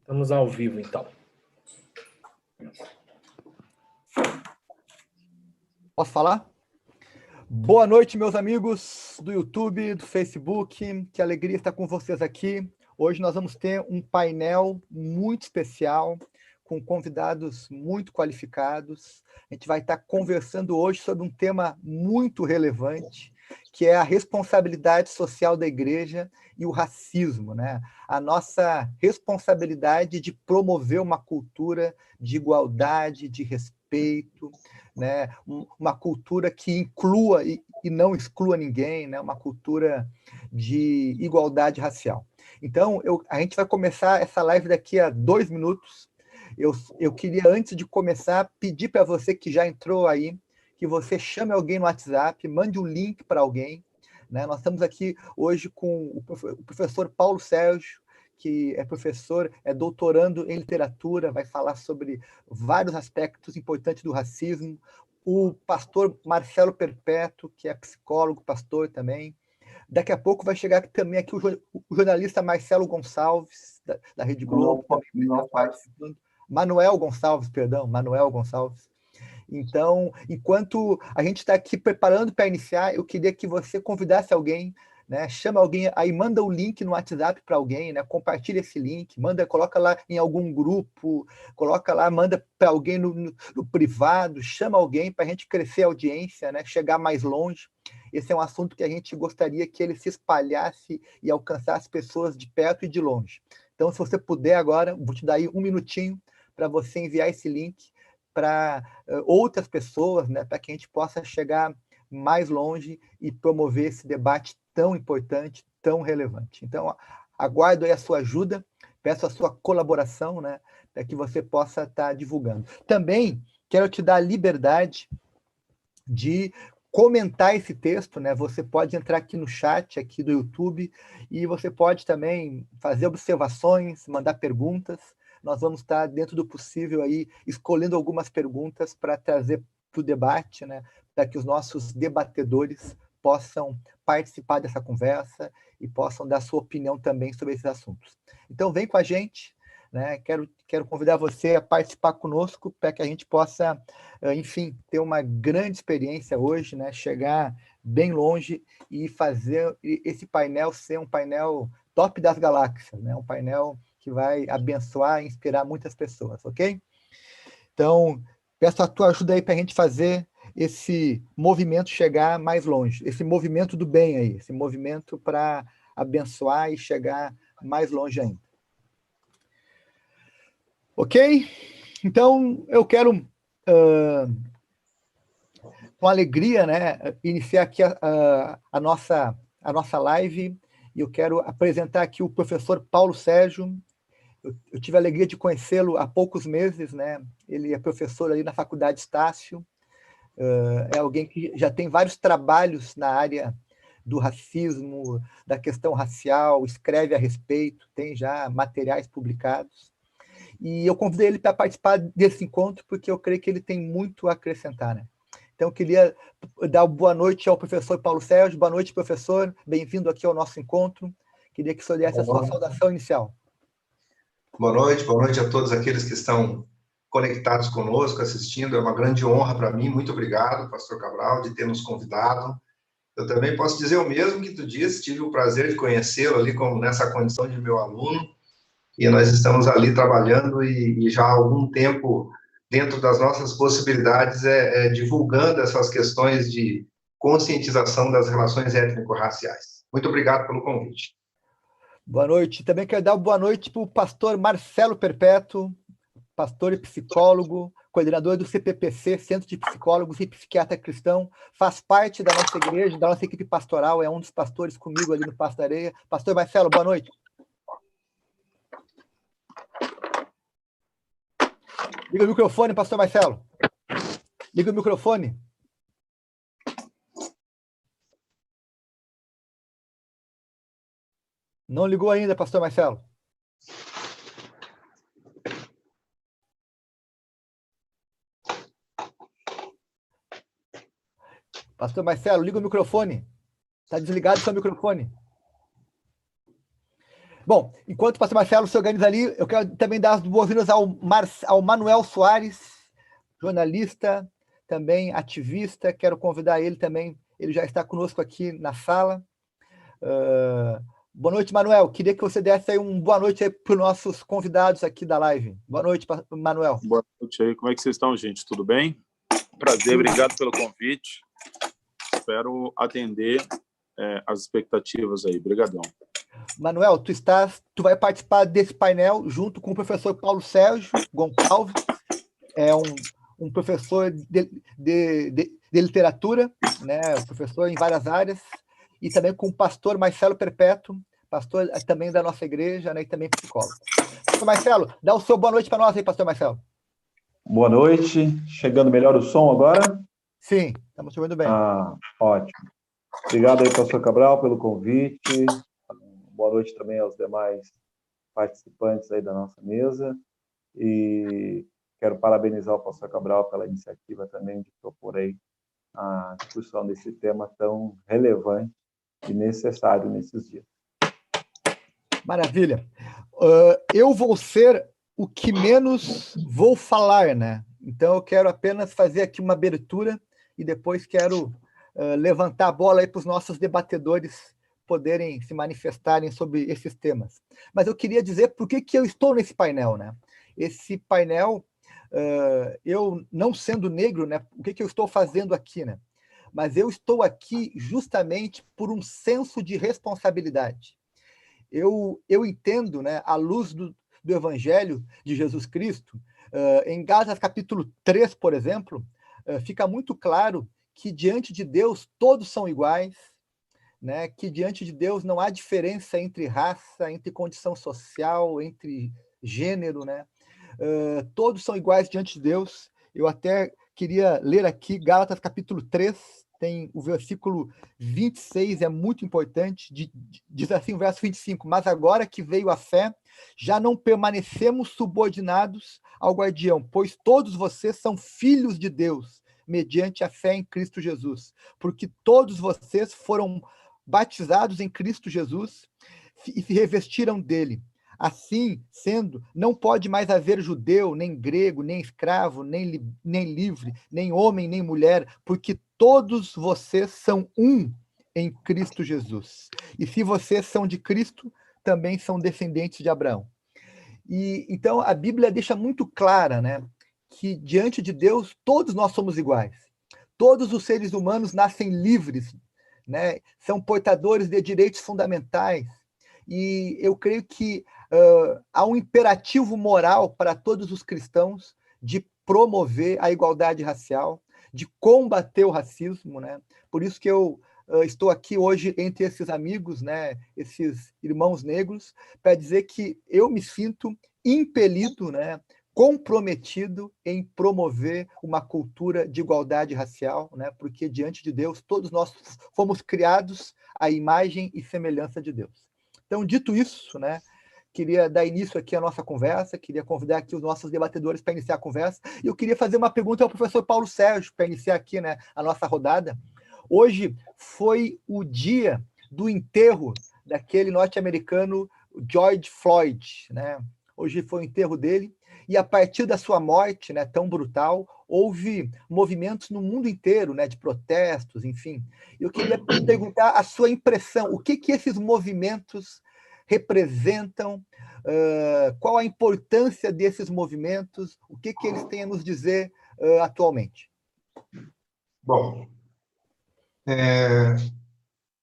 Estamos ao vivo, então. Posso falar? Boa noite, meus amigos do YouTube, do Facebook. Que alegria estar com vocês aqui. Hoje nós vamos ter um painel muito especial, com convidados muito qualificados. A gente vai estar conversando hoje sobre um tema muito relevante, que é a responsabilidade social da igreja e o racismo, né? A nossa responsabilidade de promover uma cultura de igualdade, de respeito, né? Uma cultura que inclua e não exclua ninguém, né? Uma cultura de igualdade racial. Então, a gente vai começar essa live daqui a 2 minutos. Eu queria, antes de começar, pedir para você que já entrou aí, que você chame alguém no WhatsApp, mande um link para alguém, né? Nós estamos aqui hoje com o professor Paulo Sérgio, que é professor, é doutorando em literatura, vai falar sobre vários aspectos importantes do racismo. O pastor Marcelo Perpétuo, que é psicólogo, pastor também. Daqui a pouco vai chegar também aqui o jornalista Marcelo Gonçalves, da Rede Globo. Não faz. Manuel Gonçalves, perdão, Manuel Gonçalves. Então, enquanto a gente está aqui preparando para iniciar, eu queria que você convidasse alguém, né? Chama alguém, aí manda o link no WhatsApp para alguém, né? Compartilha esse link, coloca lá em algum grupo, coloca lá, manda para alguém no privado, chama alguém para a gente crescer a audiência, né? Chegar mais longe. Esse é um assunto que a gente gostaria que ele se espalhasse e alcançasse pessoas de perto e de longe. Então, se você puder agora, vou te dar aí 1 minutinho para você enviar esse link para outras pessoas, né, para que a gente possa chegar mais longe e promover esse debate tão importante, tão relevante. Então, aguardo aí a sua ajuda, peço a sua colaboração, né, para que você possa estar divulgando. Também quero te dar a liberdade de comentar esse texto, né? Você pode entrar aqui no chat aqui do YouTube e você pode também fazer observações, mandar perguntas. Nós vamos estar, dentro do possível, aí, escolhendo algumas perguntas para trazer para o debate, né? Para que os nossos debatedores possam participar dessa conversa e possam dar sua opinião também sobre esses assuntos. Então, vem com a gente, né? Quero convidar você a participar conosco para que a gente possa, enfim, ter uma grande experiência hoje, né? Chegar bem longe e fazer esse painel ser um painel top das galáxias, né? Um painel que vai abençoar e inspirar muitas pessoas, ok? Então, peço a tua ajuda aí para a gente fazer esse movimento chegar mais longe, esse movimento do bem aí, esse movimento para abençoar e chegar mais longe ainda. Ok? Então, eu quero, com alegria, né, iniciar aqui a nossa live, e eu quero apresentar aqui o professor Paulo Sérgio. Eu tive a alegria de conhecê-lo há poucos meses, né? Ele é professor ali na Faculdade Estácio, é alguém que já tem vários trabalhos na área do racismo, da questão racial, escreve a respeito, tem já materiais publicados. E eu convidei ele para participar desse encontro porque eu creio que ele tem muito a acrescentar, né? Então, eu queria dar boa noite ao professor Paulo Sérgio. Boa noite, professor. Bem-vindo aqui ao nosso encontro. Queria que o senhor desse a sua saudação inicial. Boa noite a todos aqueles que estão conectados conosco, assistindo. É uma grande honra para mim. Muito obrigado, pastor Cabral, de ter nos convidado. Eu também posso dizer o mesmo que tu disse, tive o prazer de conhecê-lo ali como nessa condição de meu aluno, e nós estamos ali trabalhando e já há algum tempo, dentro das nossas possibilidades, divulgando essas questões de conscientização das relações étnico-raciais. Muito obrigado pelo convite. Boa noite. Também quero dar boa noite para o pastor Marcelo Perpétuo, pastor e psicólogo, coordenador do CPPC, Centro de Psicólogos e Psiquiatra Cristão, faz parte da nossa igreja, da nossa equipe pastoral, é um dos pastores comigo ali no Pasto da Areia. Pastor Marcelo, boa noite. Liga o microfone, pastor Marcelo. Liga o microfone. Não ligou ainda, pastor Marcelo? Pastor Marcelo, liga o microfone. Está desligado o seu microfone. Bom, enquanto o pastor Marcelo se organiza ali, eu quero também dar as boas-vindas ao Manuel Soares, jornalista, também ativista. Quero convidar ele também, ele já está conosco aqui na sala. Boa noite, Manuel. Queria que você desse aí boa noite para os nossos convidados aqui da live. Boa noite, Manuel. Boa noite aí. Como é que vocês estão, gente? Tudo bem? Prazer, obrigado pelo convite. Espero atender as expectativas aí. Obrigadão. Manuel, tu vai participar desse painel junto com o professor Paulo Sérgio Gonçalves, é um professor de literatura, né, professor em várias áreas, e também com o pastor Marcelo Perpétuo, pastor também da nossa igreja, né, e também psicólogo. Pastor Marcelo, dá o seu boa noite para nós aí, pastor Marcelo. Boa noite. Chegando melhor o som agora? Sim, estamos te ouvindo bem. Ótimo. Obrigado aí, pastor Cabral, pelo convite. Boa noite também aos demais participantes aí da nossa mesa. E quero parabenizar o pastor Cabral pela iniciativa também de propor aí a discussão desse tema tão relevante e necessário nesses dias. Maravilha. Eu vou ser o que menos vou falar, né? Então, eu quero apenas fazer aqui uma abertura e depois quero levantar a bola aí para os nossos debatedores poderem se manifestarem sobre esses temas. Mas eu queria dizer por que eu estou nesse painel, né? Esse painel, eu não sendo negro, né? O que eu estou fazendo aqui, né? Mas eu estou aqui justamente por um senso de responsabilidade. Eu entendo, né, à luz do Evangelho de Jesus Cristo, em Gálatas capítulo 3, por exemplo, fica muito claro que diante de Deus todos são iguais, né, que diante de Deus não há diferença entre raça, entre condição social, entre gênero, né? Todos são iguais diante de Deus. Eu até queria ler aqui Gálatas capítulo 3, tem o versículo 26, é muito importante, diz assim o verso 25, mas agora que veio a fé, já não permanecemos subordinados ao guardião, pois todos vocês são filhos de Deus, mediante a fé em Cristo Jesus, porque todos vocês foram batizados em Cristo Jesus e se revestiram dele. Assim, sendo, não pode mais haver judeu, nem grego, nem escravo, nem livre, nem homem, nem mulher, porque todos vocês são um em Cristo Jesus. E se vocês são de Cristo, também são descendentes de Abraão. E então a Bíblia deixa muito clara, né, que diante de Deus todos nós somos iguais. Todos os seres humanos nascem livres, né, são portadores de direitos fundamentais. E eu creio que há um imperativo moral para todos os cristãos de promover a igualdade racial, de combater o racismo, né? Por isso que eu estou aqui hoje entre esses amigos, né, esses irmãos negros, para dizer que eu me sinto impelido, né, comprometido em promover uma cultura de igualdade racial, né, porque diante de Deus todos nós fomos criados à imagem e semelhança de Deus. Então, dito isso, né, queria dar início aqui à nossa conversa, queria convidar aqui os nossos debatedores para iniciar a conversa, e eu queria fazer uma pergunta ao professor Paulo Sérgio, para iniciar aqui, né, a nossa rodada. Hoje foi o dia do enterro daquele norte-americano George Floyd, né? Hoje foi o enterro dele, e a partir da sua morte, né, tão brutal, houve movimentos no mundo inteiro, né, de protestos, enfim. Eu queria perguntar a sua impressão, o que esses movimentos representam, qual a importância desses movimentos, o que eles têm a nos dizer atualmente? Bom,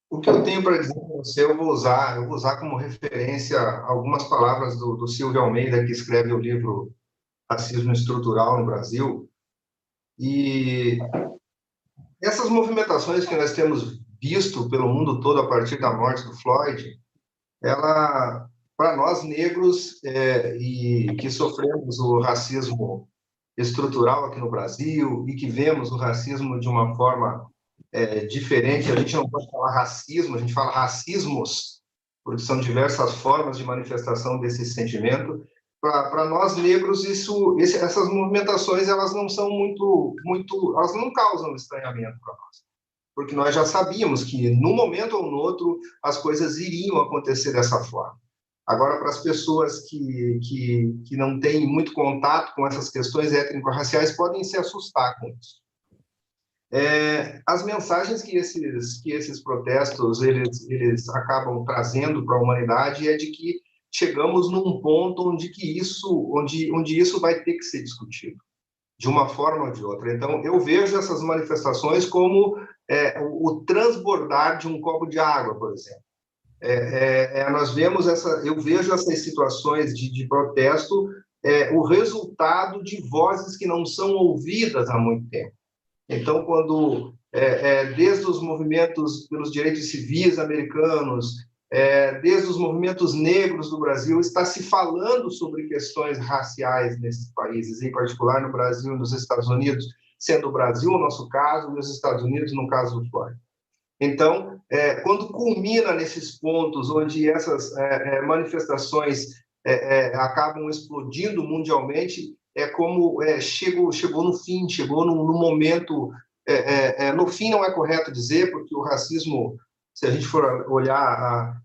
o que eu tenho para dizer para você, eu vou usar como referência algumas palavras do Silvio Almeida, que escreve o livro Racismo Estrutural no Brasil. E essas movimentações que nós temos visto pelo mundo todo a partir da morte do Floyd, ela, para nós negros e que sofremos o racismo estrutural aqui no Brasil e que vemos o racismo de uma forma diferente, a gente não pode falar racismo, a gente fala racismos, porque são diversas formas de manifestação desse sentimento. Para nós negros, essas movimentações elas não são muito, elas não causam estranhamento para nós, porque nós já sabíamos que num momento ou no outro as coisas iriam acontecer dessa forma. Agora, para as pessoas que não têm muito contato com essas questões étnico-raciais, podem se assustar com isso. As mensagens que esses protestos eles acabam trazendo para a humanidade é de que chegamos num ponto onde isso vai ter que ser discutido, de uma forma ou de outra. Então, eu vejo essas manifestações como o transbordar de um copo de água, por exemplo. Eu vejo essas situações de protesto, o resultado de vozes que não são ouvidas há muito tempo. Então, quando, desde os movimentos pelos direitos civis americanos, desde os movimentos negros do Brasil, está se falando sobre questões raciais nesses países, em particular no Brasil e nos Estados Unidos, sendo o Brasil o nosso caso e os Estados Unidos no caso do Flórida. Então, quando culmina nesses pontos onde essas manifestações acabam explodindo mundialmente, como chegou no fim, chegou no momento. No fim não é correto dizer, porque o racismo, se a gente for olhar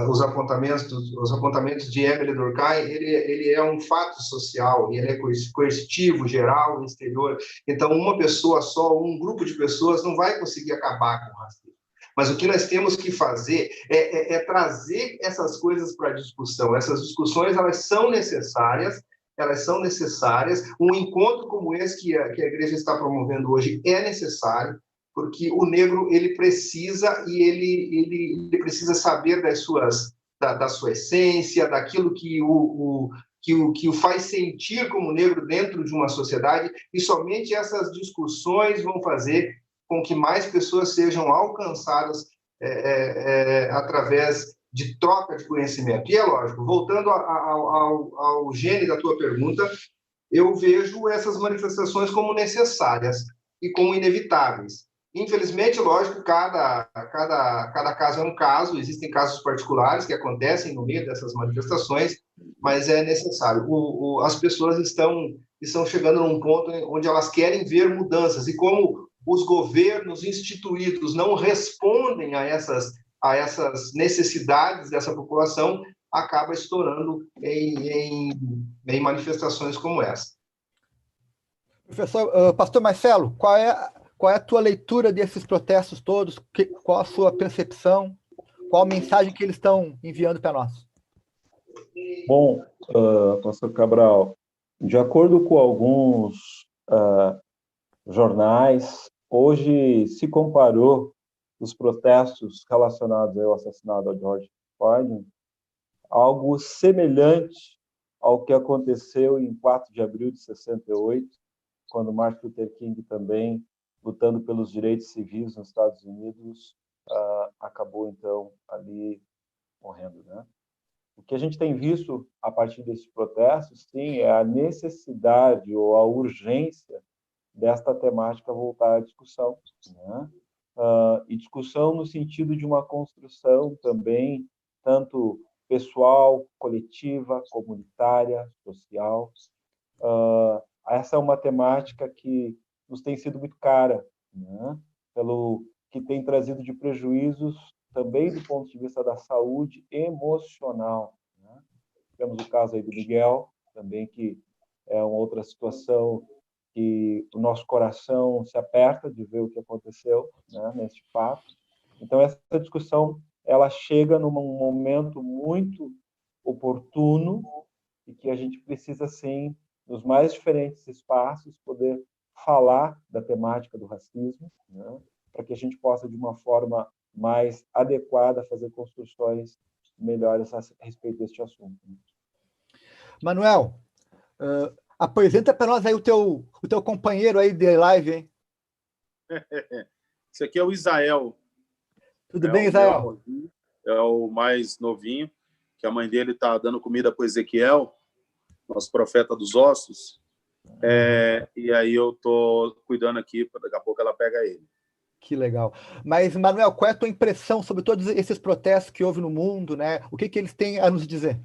os apontamentos de Emily Durkheim, ele é um fato social, ele é coercitivo, geral, exterior. Então, uma pessoa só, um grupo de pessoas não vai conseguir acabar com o racismo. Mas o que nós temos que fazer é trazer essas coisas para a discussão. Essas discussões, elas são necessárias. Um encontro como esse que a igreja está promovendo hoje é necessário, porque o negro ele precisa saber da sua essência, daquilo que o faz sentir como negro dentro de uma sociedade, e somente essas discussões vão fazer com que mais pessoas sejam alcançadas através de troca de conhecimento. E é lógico, voltando ao gênero da tua pergunta, eu vejo essas manifestações como necessárias e como inevitáveis. Infelizmente, lógico, cada caso é um caso, existem casos particulares que acontecem no meio dessas manifestações, mas é necessário. As pessoas estão chegando num ponto onde elas querem ver mudanças, e como os governos instituídos não respondem a essas necessidades dessa população, acaba estourando em manifestações como essa. Professor, pastor Marcelo, qual é a tua leitura desses protestos todos? Qual a sua percepção? Qual a mensagem que eles estão enviando para nós? Bom, pastor Cabral, de acordo com alguns jornais, hoje se comparou os protestos relacionados ao assassinato de George Floyd, algo semelhante ao que aconteceu em 4 de abril de 68, quando Martin Luther King também, lutando pelos direitos civis nos Estados Unidos, acabou, então, ali morrendo, né? O que a gente tem visto a partir desses protestos, sim, é a necessidade ou a urgência desta temática voltar à discussão, né? E discussão no sentido de uma construção também, tanto pessoal, coletiva, comunitária, social. Essa é uma temática que nos tem sido muito cara, né? Pelo que tem trazido de prejuízos também do ponto de vista da saúde emocional, né? Temos o caso aí do Miguel, também, que é uma outra situação que o nosso coração se aperta de ver o que aconteceu, né, nesse fato. Então, essa discussão ela chega num momento muito oportuno e que a gente precisa, sim, nos mais diferentes espaços, poder falar da temática do racismo, né, para que a gente possa, de uma forma mais adequada, fazer construções melhores a respeito deste assunto. Manuel, apresenta para nós aí o teu companheiro aí de live, hein? Esse aqui é o Isael. Tudo bem, Isael? É o mais novinho, que a mãe dele está dando comida para o Ezequiel, nosso profeta dos ossos. E aí eu estou cuidando aqui, para daqui a pouco ela pega ele. Que legal. Mas, Manuel, qual é a tua impressão sobre todos esses protestos que houve no mundo, né? O que eles têm a nos dizer?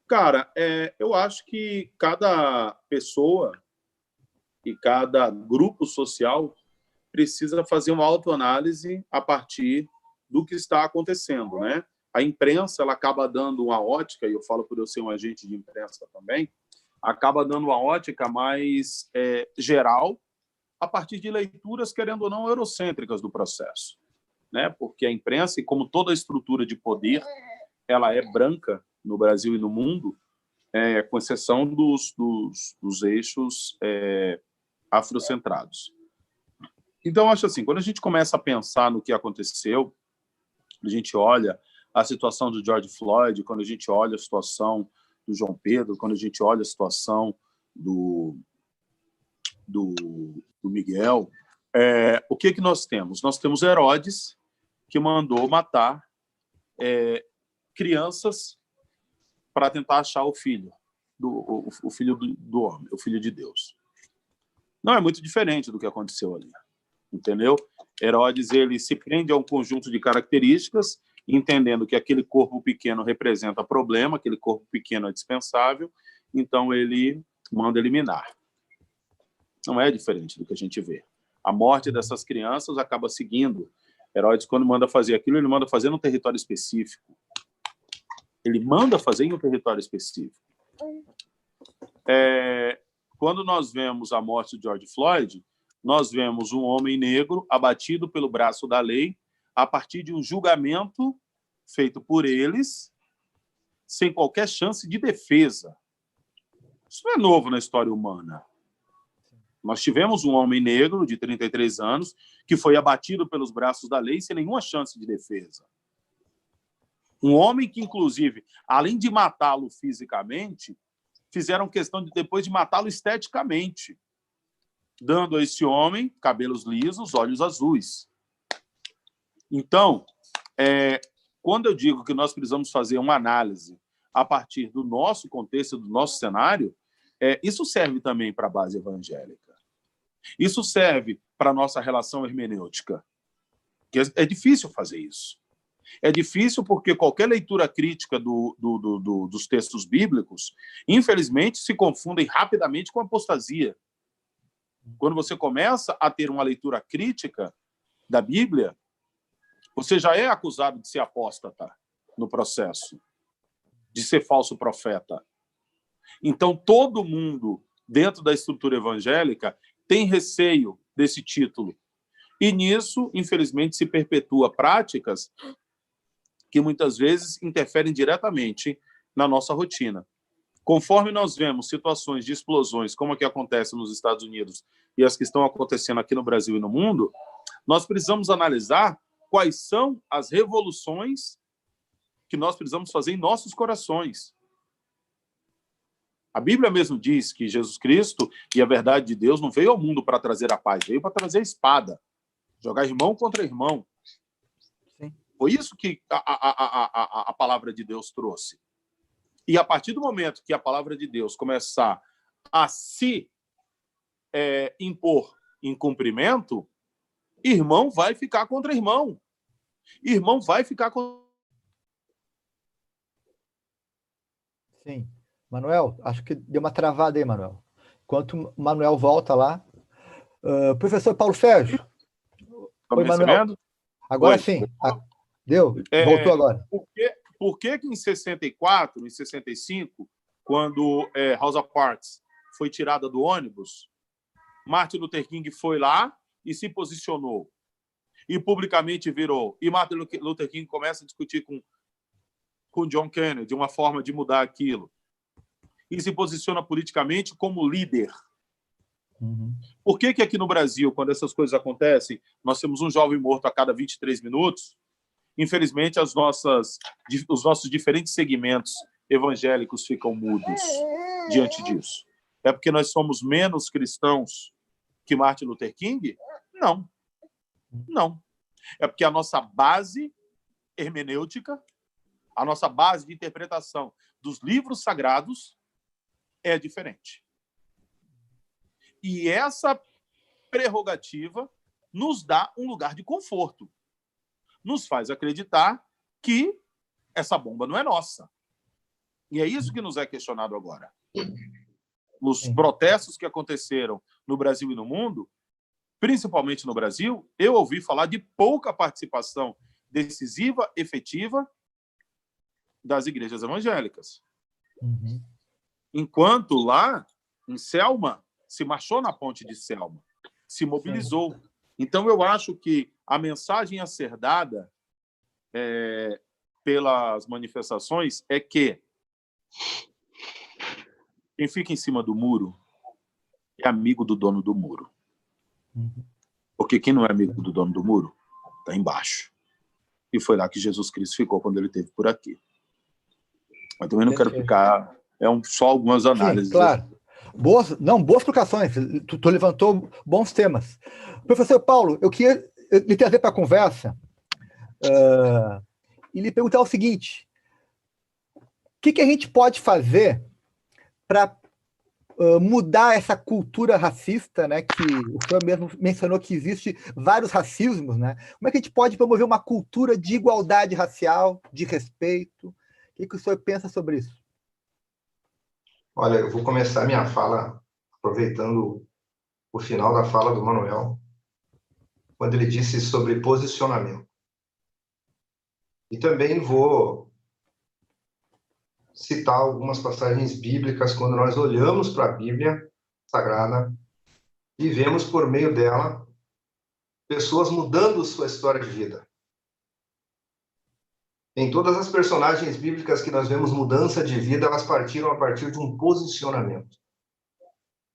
Cara, eu acho que cada pessoa e cada grupo social precisa fazer uma autoanálise a partir do que está acontecendo, né? a imprensa ela acaba dando uma ótica, e eu falo por eu ser um agente de imprensa também, acaba dando uma ótica mais geral, a partir de leituras, querendo ou não, eurocêntricas do processo, né? Porque a imprensa, e como toda a estrutura de poder, ela é branca no Brasil e no mundo, com exceção dos eixos afrocentrados. Então, acho assim, quando a gente começa a pensar no que aconteceu, a gente olha a situação do George Floyd, quando a gente olha a situação do João Pedro, quando a gente olha a situação do Miguel, o que nós temos? Nós temos Herodes, que mandou matar crianças para tentar achar o filho do homem, o filho de Deus. Não é muito diferente do que aconteceu ali, entendeu? Herodes ele se prende a um conjunto de características, entendendo que aquele corpo pequeno representa problema, aquele corpo pequeno é dispensável, então ele manda eliminar. Não é diferente do que a gente vê. A morte dessas crianças acaba seguindo. Herodes, quando manda fazer aquilo, ele manda fazer num território específico. Ele manda fazer em um território específico. Quando nós vemos a morte de George Floyd, nós vemos um homem negro abatido pelo braço da lei a partir de um julgamento feito por eles, sem qualquer chance de defesa. Isso não é novo na história humana. Nós tivemos um homem negro de 33 anos que foi abatido pelos braços da lei sem nenhuma chance de defesa. Um homem que, inclusive, além de matá-lo fisicamente, fizeram questão de depois de matá-lo esteticamente, dando a esse homem cabelos lisos, olhos azuis. Então, quando eu digo que nós precisamos fazer uma análise a partir do nosso contexto, do nosso cenário, isso serve também para a base evangélica. Isso serve para a nossa relação hermenêutica. É difícil fazer isso. É difícil porque qualquer leitura crítica dos textos bíblicos, infelizmente, se confundem rapidamente com apostasia. Quando você começa a ter uma leitura crítica da Bíblia, você já é acusado de ser apóstata no processo, de ser falso profeta. Então, todo mundo, dentro da estrutura evangélica, tem receio desse título. E nisso, infelizmente, se perpetua práticas que muitas vezes interferem diretamente na nossa rotina. Conforme nós vemos situações de explosões, como a que acontece nos Estados Unidos e as que estão acontecendo aqui no Brasil e no mundo, nós precisamos analisar quais são as revoluções que nós precisamos fazer em nossos corações. A Bíblia mesmo diz que Jesus Cristo e a verdade de Deus não veio ao mundo para trazer a paz, veio para trazer a espada, jogar irmão contra irmão. Sim. Foi isso que a palavra de Deus trouxe. E a partir do momento que a palavra de Deus começar a se impor em cumprimento, irmão vai ficar contra irmão. Irmão vai ficar contra... Sim. Manuel, acho que deu uma travada aí, Manuel. Enquanto o Manuel volta lá. Professor Paulo Sérgio. Oi, Manuel. Agora sim. Deu? Voltou agora. Por que em 64, em 65, quando Rosa Parks foi tirada do ônibus, Martin Luther King foi lá e se posicionou. E publicamente virou. E Martin Luther King começa a discutir com John Kennedy uma forma de mudar aquilo. E se posiciona politicamente como líder. Uhum. Por que aqui no Brasil, quando essas coisas acontecem, nós temos um jovem morto a cada 23 minutos? Infelizmente, os nossos diferentes segmentos evangélicos ficam mudos diante disso. É porque nós somos menos cristãos que Martin Luther King? Não. Não. É porque a nossa base hermenêutica, a nossa base de interpretação dos livros sagrados é diferente. E essa prerrogativa nos dá um lugar de conforto. Nos faz acreditar que essa bomba não é nossa. E é isso que nos é questionado agora. Os protestos que aconteceram no Brasil e no mundo, principalmente no Brasil, eu ouvi falar de pouca participação decisiva, efetiva das igrejas evangélicas. Uhum. Enquanto lá, em Selma, se marchou na ponte de Selma, se mobilizou. Então, eu acho que a mensagem a ser dada pelas manifestações é que quem fica em cima do muro é amigo do dono do muro. Uhum. Porque quem não é amigo do dono do muro está embaixo. E foi lá que Jesus Cristo ficou quando ele esteve por aqui. Mas também não quero ficar... só algumas análises. Sim, claro. Boas colocações. Tu levantou bons temas. Professor Paulo, eu queria lhe trazer para a conversa e lhe perguntar o seguinte: o que a gente pode fazer para mudar essa cultura racista, né, que o senhor mesmo mencionou que existe vários racismos, né? Como é que a gente pode promover uma cultura de igualdade racial, de respeito? O que o senhor pensa sobre isso? Olha, eu vou começar minha fala aproveitando o final da fala do Manuel, quando ele disse sobre posicionamento. E também vou citar algumas passagens bíblicas quando nós olhamos para a Bíblia Sagrada e vemos por meio dela pessoas mudando sua história de vida. Em todas as personagens bíblicas que nós vemos mudança de vida, elas partiram a partir de um posicionamento.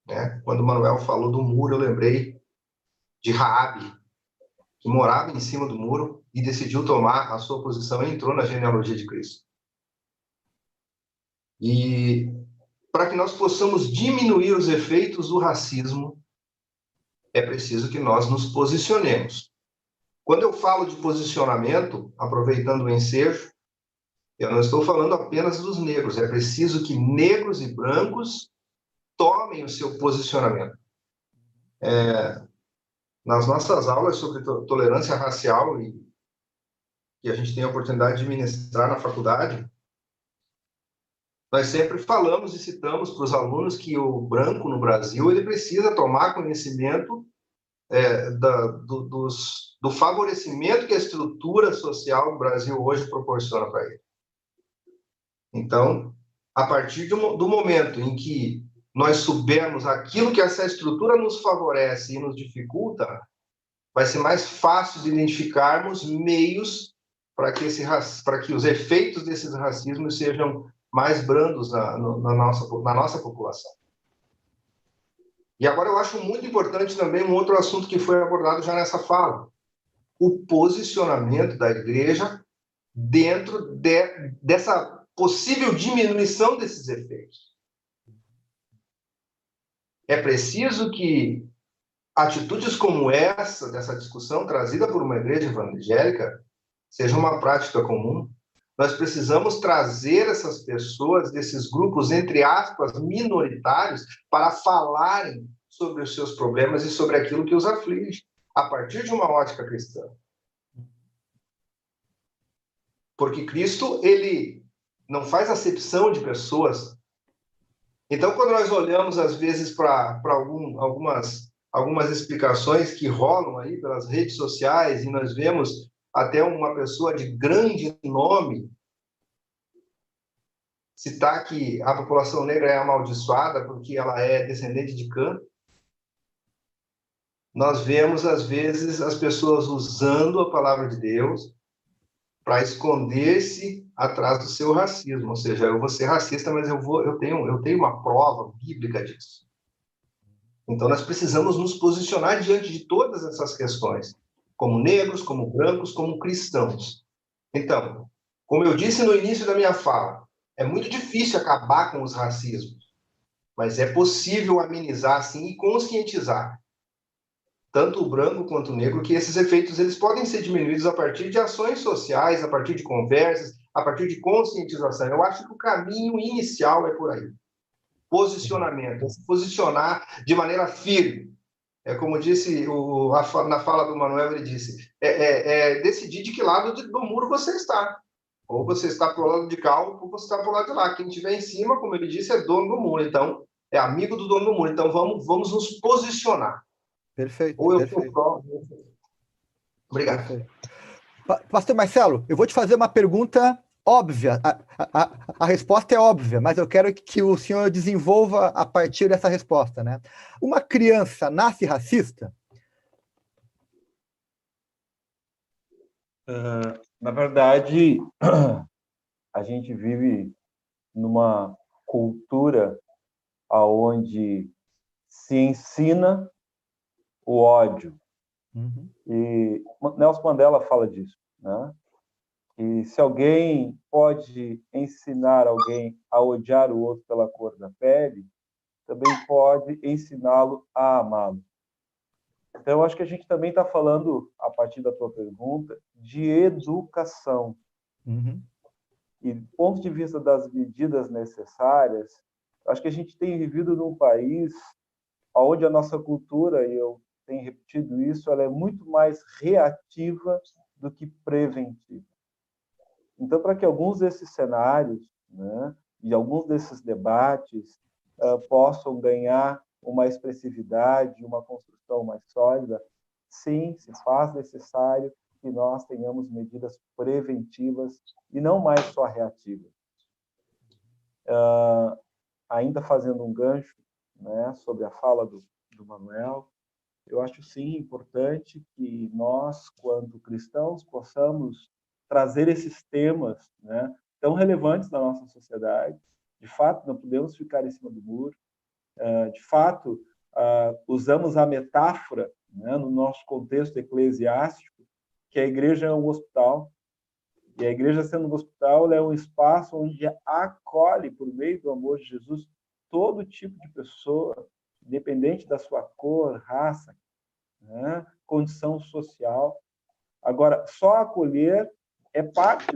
Né? Quando o Manuel falou do muro, eu lembrei de Raabe, que morava em cima do muro e decidiu tomar a sua posição e entrou na genealogia de Cristo. E para que nós possamos diminuir os efeitos do racismo, é preciso que nós nos posicionemos. Quando eu falo de posicionamento, aproveitando o ensejo, eu não estou falando apenas dos negros. É preciso que negros e brancos tomem o seu posicionamento. Nas nossas aulas sobre tolerância racial, que a gente tem a oportunidade de ministrar na faculdade, nós sempre falamos e citamos para os alunos que o branco no Brasil ele precisa tomar conhecimento do favorecimento que a estrutura social do Brasil hoje proporciona para ele. Então, a partir do momento em que nós soubermos aquilo que essa estrutura nos favorece e nos dificulta, vai ser mais fácil de identificarmos meios para que os efeitos desses racismos sejam mais brandos na nossa população. E agora eu acho muito importante também um outro assunto que foi abordado já nessa fala: o posicionamento da igreja dentro dessa possível diminuição desses efeitos. É preciso que atitudes como essa, dessa discussão trazida por uma igreja evangélica, seja uma prática comum. Nós precisamos trazer essas pessoas desses grupos, entre aspas, minoritários, para falarem sobre os seus problemas e sobre aquilo que os aflige, a partir de uma ótica cristã. Porque Cristo, ele não faz acepção de pessoas. Então, quando nós olhamos, às vezes, para algumas explicações que rolam aí pelas redes sociais, e nós vemos até uma pessoa de grande nome citar que a população negra é amaldiçoada porque ela é descendente de Cã, nós vemos, às vezes, as pessoas usando a palavra de Deus para esconder-se atrás do seu racismo. Ou seja, eu vou ser racista, mas eu tenho uma prova bíblica disso. Então, nós precisamos nos posicionar diante de todas essas questões, como negros, como brancos, como cristãos. Então, como eu disse no início da minha fala, é muito difícil acabar com os racismos, mas é possível amenizar, sim, e conscientizar tanto o branco quanto o negro, que esses efeitos eles podem ser diminuídos a partir de ações sociais, a partir de conversas, a partir de conscientização. Eu acho que o caminho inicial é por aí. Posicionamento, se posicionar de maneira firme. É como disse na fala do Manuel, ele disse, decidir de que lado do muro você está. Ou você está para o lado de cá, ou você está para o lado de lá. Quem estiver em cima, como ele disse, é dono do muro. Então, é amigo do dono do muro. Então, vamos nos posicionar. Perfeito. Ou eu perfeito. sou Obrigado. Perfeito. Pastor Marcelo, eu vou te fazer uma pergunta Óbvia, a resposta é óbvia, mas eu quero que o senhor desenvolva a partir dessa resposta, né? Uma criança nasce racista? Na verdade, a gente vive numa cultura onde se ensina o ódio. Uhum. E Nelson Mandela fala disso, né? E se alguém pode ensinar alguém a odiar o outro pela cor da pele, também pode ensiná-lo a amá-lo. Então, eu acho que a gente também está falando, a partir da tua pergunta, de educação. Uhum. E do ponto de vista das medidas necessárias, acho que a gente tem vivido num país onde a nossa cultura, e eu tenho repetido isso, ela é muito mais reativa do que preventiva. Então, para que alguns desses cenários, né, e alguns desses debates possam ganhar uma expressividade, uma construção mais sólida, sim, se faz necessário que nós tenhamos medidas preventivas e não mais só reativas. Ainda fazendo um gancho, né, sobre a fala do Manuel, eu acho sim importante que nós, quando cristãos, possamos trazer esses temas, né, tão relevantes na nossa sociedade. De fato, não podemos ficar em cima do muro. De fato, usamos a metáfora, né, no nosso contexto eclesiástico, que a igreja é um hospital. E a igreja, sendo um hospital, ela é um espaço onde acolhe, por meio do amor de Jesus, todo tipo de pessoa, independente da sua cor, raça, né, condição social. Agora, só acolher é parte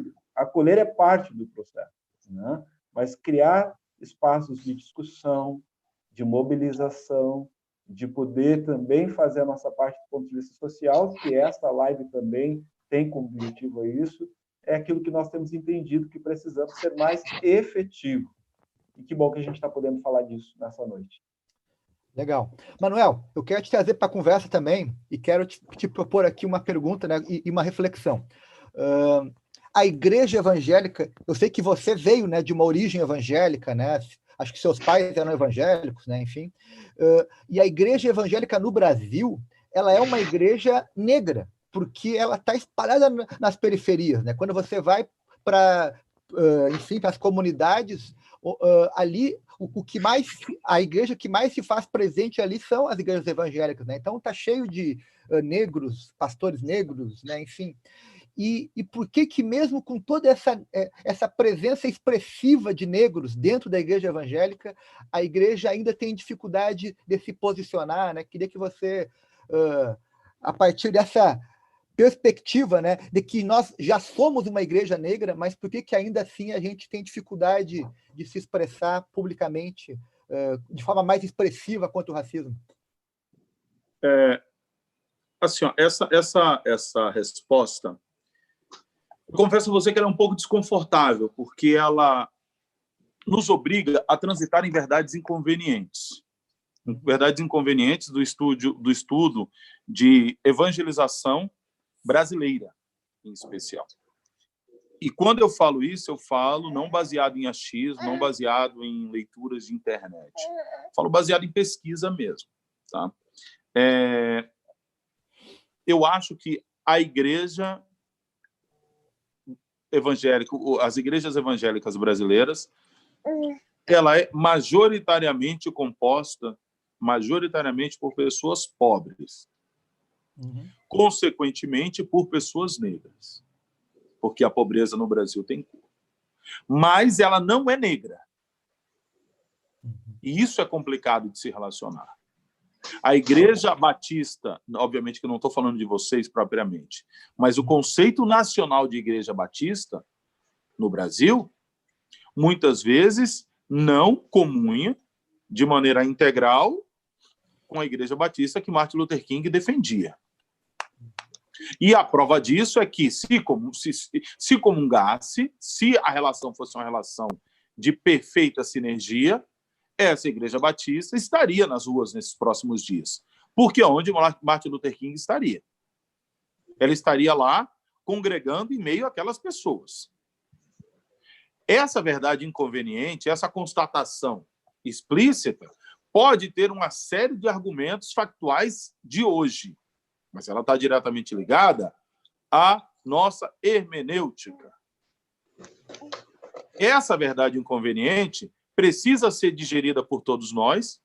do processo, né? Mas criar espaços de discussão, de mobilização, de poder também fazer a nossa parte do ponto de vista social, que esta live também tem como objetivo isso, é aquilo que nós temos entendido que precisamos ser mais efetivo. E que bom que a gente está podendo falar disso nessa noite. Legal. Manuel, eu quero te trazer para a conversa também e quero te propor aqui uma pergunta, né, e uma reflexão. A igreja evangélica, eu sei que você veio, né, de uma origem evangélica, né? Acho que seus pais eram evangélicos, né? Enfim. E a igreja evangélica no Brasil, ela é uma igreja negra, porque ela está espalhada nas periferias, né? Quando você vai para, enfim, para as comunidades, ali o que mais, a igreja que mais se faz presente ali são as igrejas evangélicas, né? Então está cheio de negros, pastores negros, né? Enfim. E por que mesmo com toda essa presença expressiva de negros dentro da igreja evangélica, a igreja ainda tem dificuldade de se posicionar, né? Queria que você, a partir dessa perspectiva, né, de que nós já somos uma igreja negra, mas por que ainda assim a gente tem dificuldade de se expressar publicamente de forma mais expressiva contra o racismo? Assim, ó, essa resposta, eu confesso a você que ela é um pouco desconfortável, porque ela nos obriga a transitar em verdades inconvenientes. Verdades inconvenientes do estudo de evangelização brasileira, em especial. E quando eu falo isso, eu falo não baseado em achismo, não baseado em leituras de internet. Falo baseado em pesquisa mesmo. Tá? Eu acho que a igreja evangélica, as igrejas evangélicas brasileiras, ela é majoritariamente composta por pessoas pobres. Consequentemente, por pessoas negras, porque a pobreza no Brasil tem cor. Mas ela não é negra. E isso é complicado de se relacionar. A Igreja Batista, obviamente que eu não estou falando de vocês propriamente, mas o conceito nacional de Igreja Batista no Brasil, muitas vezes não comunha de maneira integral com a Igreja Batista que Martin Luther King defendia. E a prova disso é que se comungasse, se a relação fosse uma relação de perfeita sinergia, essa Igreja Batista estaria nas ruas nesses próximos dias. Porque onde Martin Luther King estaria? Ela estaria lá congregando em meio àquelas pessoas. Essa verdade inconveniente, essa constatação explícita, pode ter uma série de argumentos factuais de hoje, mas ela está diretamente ligada à nossa hermenêutica. Essa verdade inconveniente precisa ser digerida por todos nós,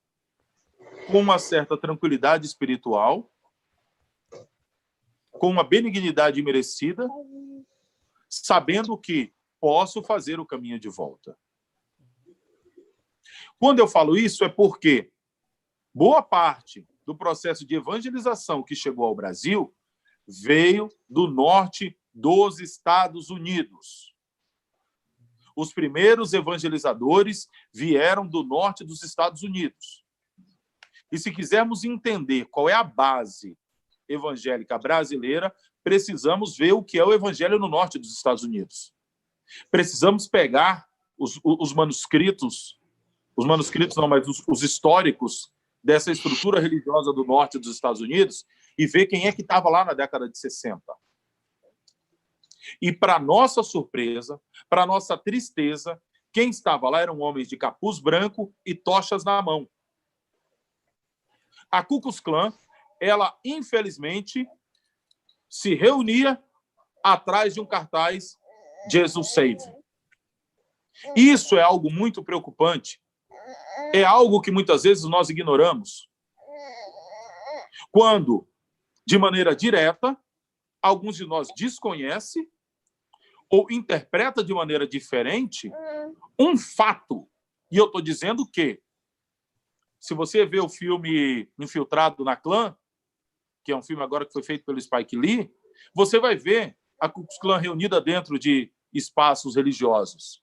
com uma certa tranquilidade espiritual, com uma benignidade merecida, sabendo que posso fazer o caminho de volta. Quando eu falo isso, é porque boa parte do processo de evangelização que chegou ao Brasil veio do norte dos Estados Unidos. Os primeiros evangelizadores vieram do norte dos Estados Unidos. E se quisermos entender qual é a base evangélica brasileira, precisamos ver o que é o evangelho no norte dos Estados Unidos. Precisamos pegar os manuscritos não, mas os históricos dessa estrutura religiosa do norte dos Estados Unidos e ver quem é que estava lá na década de 60. E, para nossa surpresa, para nossa tristeza, quem estava lá eram homens de capuz branco e tochas na mão. A Ku Klux Klan, ela, infelizmente, se reunia atrás de um cartaz Jesus Save. Isso é algo muito preocupante. É algo que muitas vezes nós ignoramos. Quando, de maneira direta, alguns de nós desconhecem ou interpreta de maneira diferente um fato. E eu estou dizendo que, se você vê o filme Infiltrado na Clã, que é um filme agora que foi feito pelo Spike Lee, você vai ver a Ku Klux Klan reunida dentro de espaços religiosos.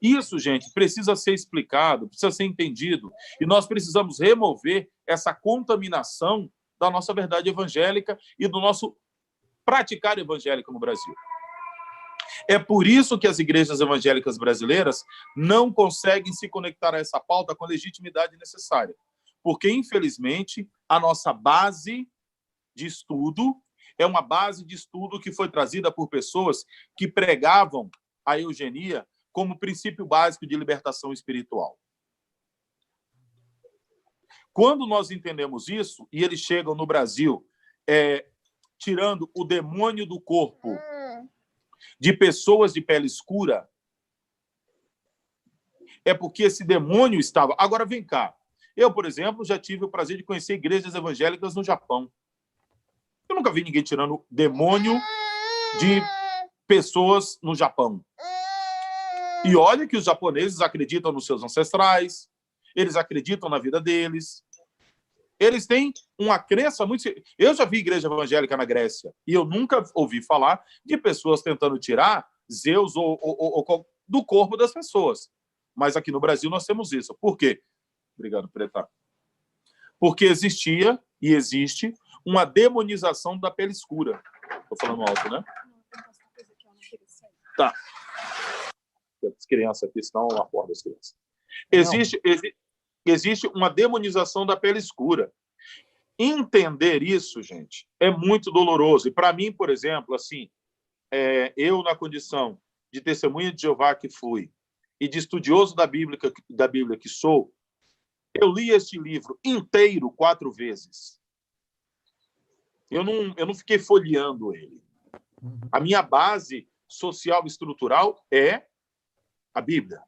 Isso, gente, precisa ser explicado, precisa ser entendido, e nós precisamos remover essa contaminação da nossa verdade evangélica e do nosso praticar evangélico no Brasil. É por isso que as igrejas evangélicas brasileiras não conseguem se conectar a essa pauta com a legitimidade necessária, porque, infelizmente, a nossa base de estudo é uma base de estudo que foi trazida por pessoas que pregavam a eugenia como princípio básico de libertação espiritual. Quando nós entendemos isso, e eles chegam no Brasil tirando o demônio do corpo de pessoas de pele escura, é porque esse demônio estava... Agora, vem cá. Eu, por exemplo, já tive o prazer de conhecer igrejas evangélicas no Japão. Eu nunca vi ninguém tirando demônio de pessoas no Japão. E olha que os japoneses acreditam nos seus ancestrais, eles acreditam na vida deles. Eles têm uma crença muito... Eu já vi igreja evangélica na Grécia e eu nunca ouvi falar de pessoas tentando tirar Zeus ou do corpo das pessoas. Mas aqui no Brasil nós temos isso. Por quê? Obrigado, Preta. Porque existia e existe uma demonização da pele escura. Estou falando alto, né? Tá. As crianças aqui, senão eu acordo as crianças. Existe uma demonização da pele escura. Entender isso, gente, é muito doloroso. E para mim, por exemplo, assim, eu na condição de testemunha de Jeová que fui e de estudioso da Bíblia que sou, eu li este livro inteiro 4 vezes. Eu não fiquei folheando ele. A minha base social e estrutural é a Bíblia.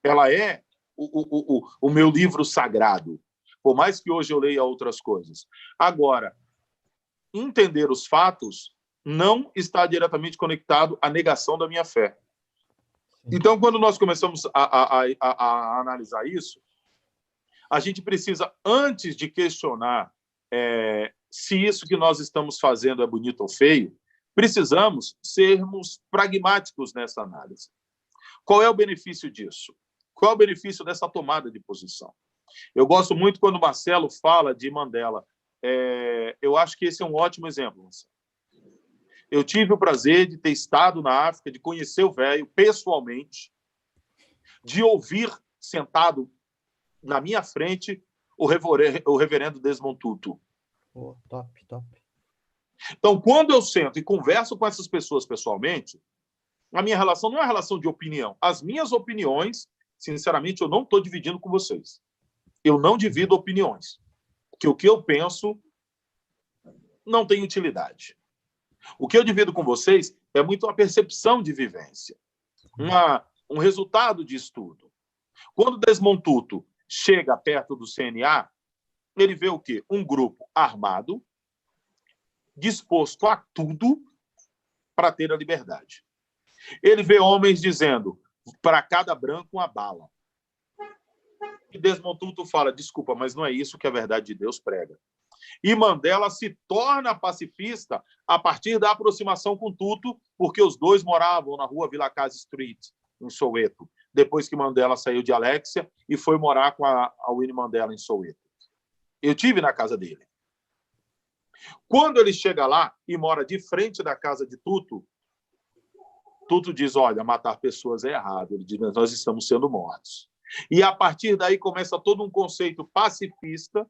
Ela é o meu livro sagrado, por mais que hoje eu leia outras coisas. Agora, entender os fatos não está diretamente conectado à negação da minha fé. Então, quando nós começamos a analisar isso, a gente precisa, antes de questionar se isso que nós estamos fazendo é bonito ou feio, precisamos sermos pragmáticos nessa análise. Qual é o benefício disso? Qual é o benefício dessa tomada de posição? Eu gosto muito quando o Marcelo fala de Mandela. Eu acho que esse é um ótimo exemplo, Marcelo. Eu tive o prazer de ter estado na África, de conhecer o velho pessoalmente, de ouvir, sentado na minha frente, o reverendo Desmond Tutu. Oh, top, top. Então, quando eu sento e converso com essas pessoas pessoalmente, a minha relação não é uma relação de opinião. As minhas opiniões, sinceramente, eu não estou dividindo com vocês. Eu não divido opiniões. Porque o que eu penso não tem utilidade. O que eu divido com vocês é muito uma percepção de vivência, um resultado de estudo. Quando Desmond Tutu chega perto do CNA, ele vê o quê? Um grupo armado, disposto a tudo para ter a liberdade. Ele vê homens dizendo, para cada branco uma bala. E Desmond Tutu fala, desculpa, mas não é isso que a verdade de Deus prega. E Mandela se torna pacifista a partir da aproximação com Tutu, porque os dois moravam na rua Vilakazi Street, em Soweto, depois que Mandela saiu de Alexia e foi morar com a Winnie Mandela em Soweto. Eu tive na casa dele. Quando ele chega lá e mora de frente da casa de Tutu, Tutu diz, olha, matar pessoas é errado. Ele diz, nós estamos sendo mortos. E a partir daí começa todo um conceito pacifista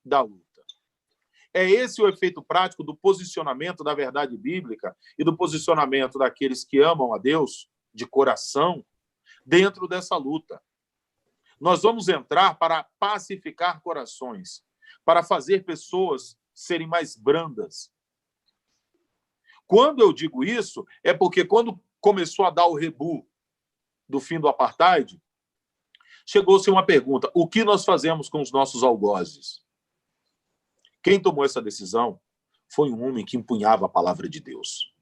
da luta. É esse o efeito prático do posicionamento da verdade bíblica e do posicionamento daqueles que amam a Deus de coração dentro dessa luta. Nós vamos entrar para pacificar corações, para fazer pessoas serem mais brandas. Quando eu digo isso, é porque quando começou a dar o rebu do fim do apartheid, chegou-se uma pergunta, o que nós fazemos com os nossos algozes? Quem tomou essa decisão foi um homem que empunhava a palavra de Deus.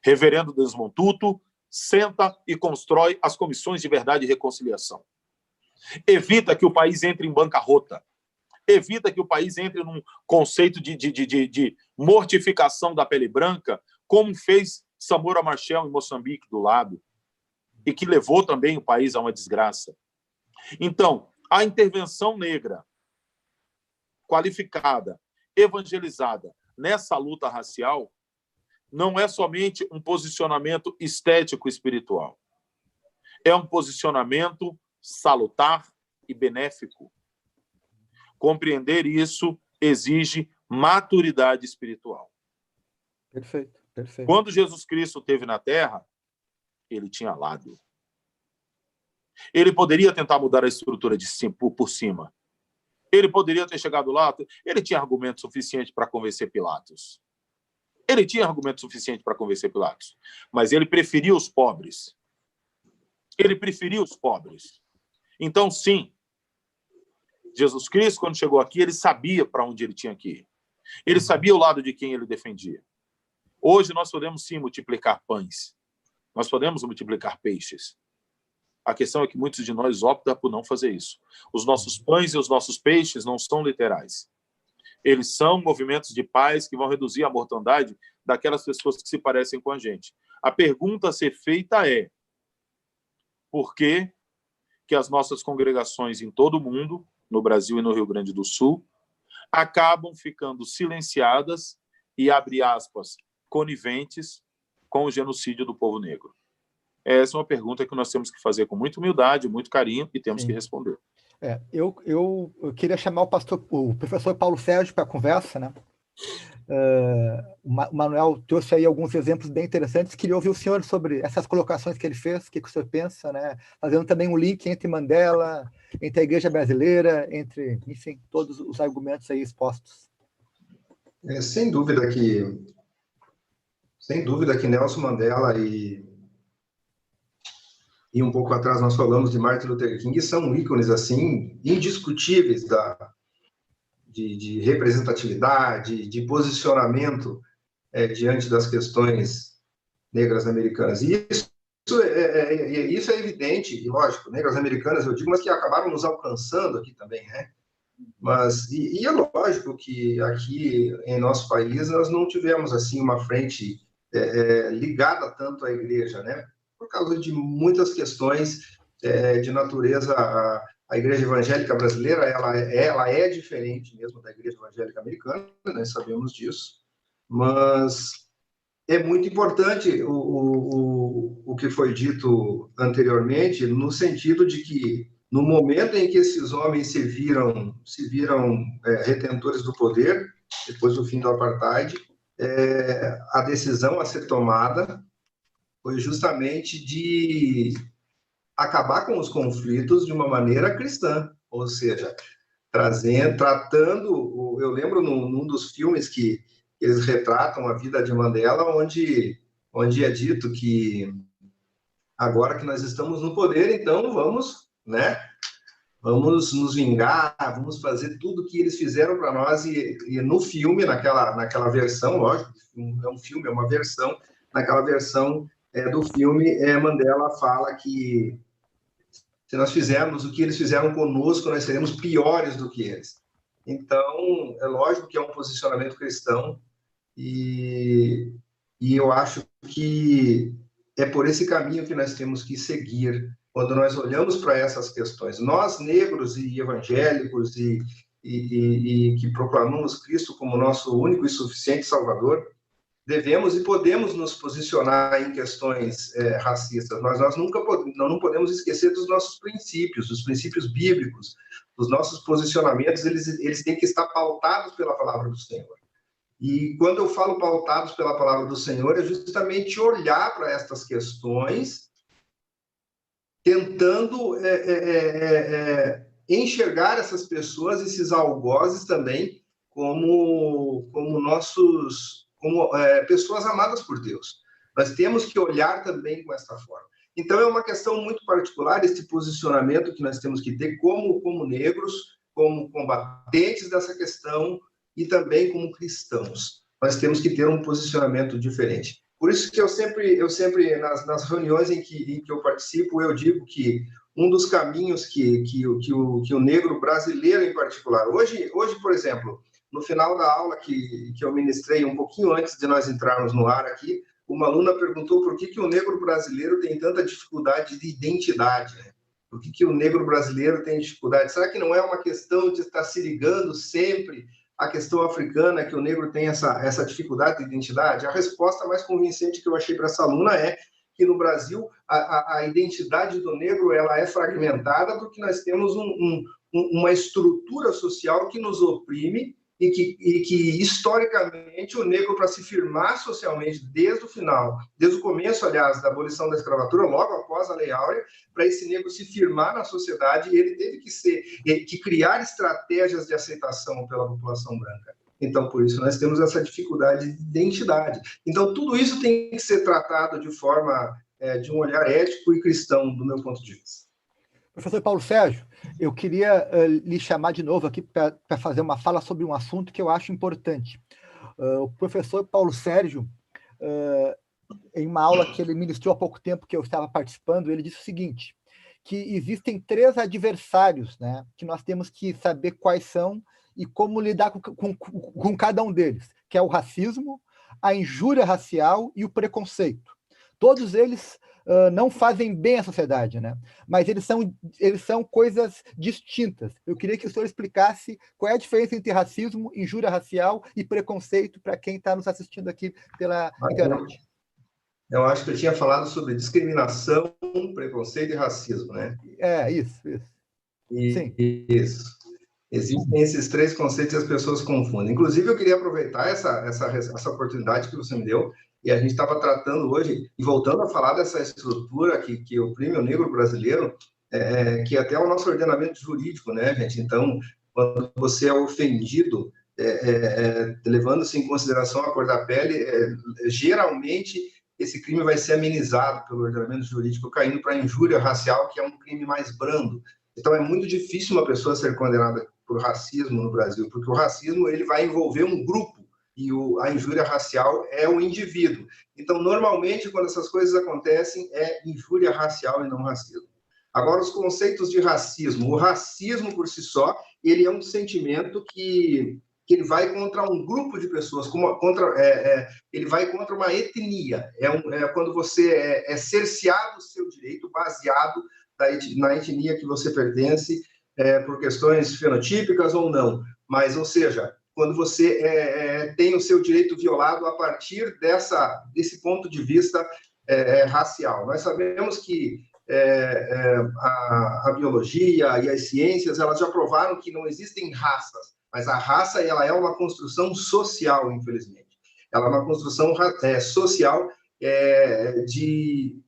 Reverendo Desmond Tutu senta e constrói as comissões de verdade e reconciliação. Evita que o país entre em bancarrota. Evita que o país entre num conceito de mortificação da pele branca, como fez Samora Machel em Moçambique, do lado, e que levou também o país a uma desgraça. Então, a intervenção negra, qualificada, evangelizada nessa luta racial, não é somente um posicionamento estético espiritual. É um posicionamento salutar e benéfico. Compreender isso exige maturidade espiritual. Perfeito, perfeito. Quando Jesus Cristo esteve na Terra, ele tinha lado. Ele poderia tentar mudar a estrutura por cima. Ele poderia ter chegado lá, ele tinha argumento suficiente para convencer Pilatos. Ele tinha argumento suficiente para convencer Pilatos. Mas ele preferia os pobres. Ele preferia os pobres. Então, sim, Jesus Cristo, quando chegou aqui, ele sabia para onde ele tinha que ir. Ele sabia o lado de quem ele defendia. Hoje nós podemos, sim, multiplicar pães. Nós podemos multiplicar peixes. A questão é que muitos de nós optam por não fazer isso. Os nossos pães e os nossos peixes não são literais. Eles são movimentos de paz que vão reduzir a mortandade daquelas pessoas que se parecem com a gente. A pergunta a ser feita é: por que as nossas congregações em todo o mundo, no Brasil e no Rio Grande do Sul, acabam ficando silenciadas e, abre aspas, coniventes com o genocídio do povo negro? Essa é uma pergunta que nós temos que fazer com muita humildade, muito carinho, e temos que responder. Eu queria chamar o professor Paulo Sérgio para a conversa, né? O Manuel trouxe aí alguns exemplos bem interessantes. Queria ouvir o senhor sobre essas colocações que ele fez, o que o senhor pensa, né? Fazendo também um link entre Mandela, entre a Igreja Brasileira, entre, enfim, todos os argumentos aí expostos. Sem dúvida que Nelson Mandela e um pouco atrás nós falamos de Martin Luther King, são ícones assim indiscutíveis de representatividade, de posicionamento diante das questões negras americanas. E isso é evidente, e lógico, negras americanas, eu digo, mas que acabaram nos alcançando aqui também, né? Mas, e é lógico que aqui em nosso país nós não tivemos assim uma frente ligada tanto à igreja, né? Por causa de muitas questões de natureza. A Igreja Evangélica Brasileira ela é diferente mesmo da Igreja Evangélica Americana, nós sabemos disso, mas é muito importante o que foi dito anteriormente, no sentido de que, no momento em que esses homens se viram retentores do poder, depois do fim do apartheid, a decisão a ser tomada foi justamente de acabar com os conflitos de uma maneira cristã, ou seja, tratando, eu lembro num dos filmes que eles retratam a vida de Mandela, onde é dito que agora que nós estamos no poder, então vamos, né? Vamos nos vingar, vamos fazer tudo que eles fizeram para nós. E no filme, naquela versão, lógico, é um filme, é uma versão, naquela versão do filme, Mandela fala que se nós fizermos o que eles fizeram conosco, nós seremos piores do que eles. Então, é lógico que é um posicionamento cristão, e eu acho que é por esse caminho que nós temos que seguir quando nós olhamos para essas questões. Nós, negros e evangélicos, e que proclamamos Cristo como nosso único e suficiente Salvador, devemos e podemos nos posicionar em questões racistas. Nós não podemos esquecer dos nossos princípios, dos princípios bíblicos, dos nossos posicionamentos. Eles têm que estar pautados pela palavra do Senhor. E quando eu falo pautados pela palavra do Senhor, é justamente olhar para estas questões, tentando enxergar essas pessoas, esses algozes também, como pessoas amadas por Deus. Nós temos que olhar também com essa forma. Então, é uma questão muito particular, esse posicionamento que nós temos que ter como negros, como combatentes dessa questão, e também como cristãos. Nós temos que ter um posicionamento diferente. Por isso que eu sempre nas reuniões em que eu participo, eu digo que um dos caminhos que o negro brasileiro em particular... Hoje, por exemplo, no final da aula que eu ministrei, um pouquinho antes de nós entrarmos no ar aqui, uma aluna perguntou por que o negro brasileiro tem tanta dificuldade de identidade, né? Por que o negro brasileiro tem dificuldade? Será que não é uma questão de estar se ligando sempre à questão africana, que o negro tem essa dificuldade de identidade? A resposta mais convincente que eu achei para essa aluna é que no Brasil a identidade do negro ela é fragmentada, porque nós temos uma estrutura social que nos oprime e que historicamente o negro, para se firmar socialmente desde o começo, aliás, da abolição da escravatura, logo após a Lei Áurea, para esse negro se firmar na sociedade, ele teve que criar estratégias de aceitação pela população branca. Então, por isso, nós temos essa dificuldade de identidade. Então, tudo isso tem que ser tratado de forma, de um olhar ético e cristão, do meu ponto de vista. Professor Paulo Sérgio, eu queria lhe chamar de novo aqui para fazer uma fala sobre um assunto que eu acho importante. O professor Paulo Sérgio, em uma aula que ele ministrou há pouco tempo que eu estava participando, ele disse o seguinte, que existem 3 adversários, né, que nós temos que saber quais são e como lidar com cada um deles, que é o racismo, a injúria racial e o preconceito. Todos eles não fazem bem à sociedade, né? Mas eles são coisas distintas. Eu queria que o senhor explicasse qual é a diferença entre racismo, injúria racial e preconceito para quem está nos assistindo aqui pela internet. Eu acho que eu tinha falado sobre discriminação, preconceito e racismo, né? Isso. Sim. Isso. Existem esses 3 conceitos e as pessoas confundem. Inclusive, eu queria aproveitar essa oportunidade que você me deu, e a gente estava tratando hoje, e voltando a falar dessa estrutura que oprime o negro brasileiro, que até é o nosso ordenamento jurídico, né, gente? Então, quando você é ofendido, levando-se em consideração a cor da pele, geralmente esse crime vai ser amenizado pelo ordenamento jurídico, caindo para a injúria racial, que é um crime mais brando. Então, é muito difícil uma pessoa ser condenada por racismo no Brasil, porque o racismo ele vai envolver um grupo, e a injúria racial é o indivíduo. Então, normalmente, quando essas coisas acontecem, é injúria racial e não racismo. Agora, os conceitos de racismo. O racismo, por si só, ele é um sentimento que ele vai contra um grupo de pessoas, ele vai contra uma etnia. Quando você é cerceado o seu direito, baseado na etnia que você pertence, por questões fenotípicas ou não. Mas, ou seja, quando você tem o seu direito violado a partir desse ponto de vista racial. Nós sabemos que a biologia e as ciências elas já provaram que não existem raças, mas a raça ela é uma construção social, infelizmente. Ela é uma construção social de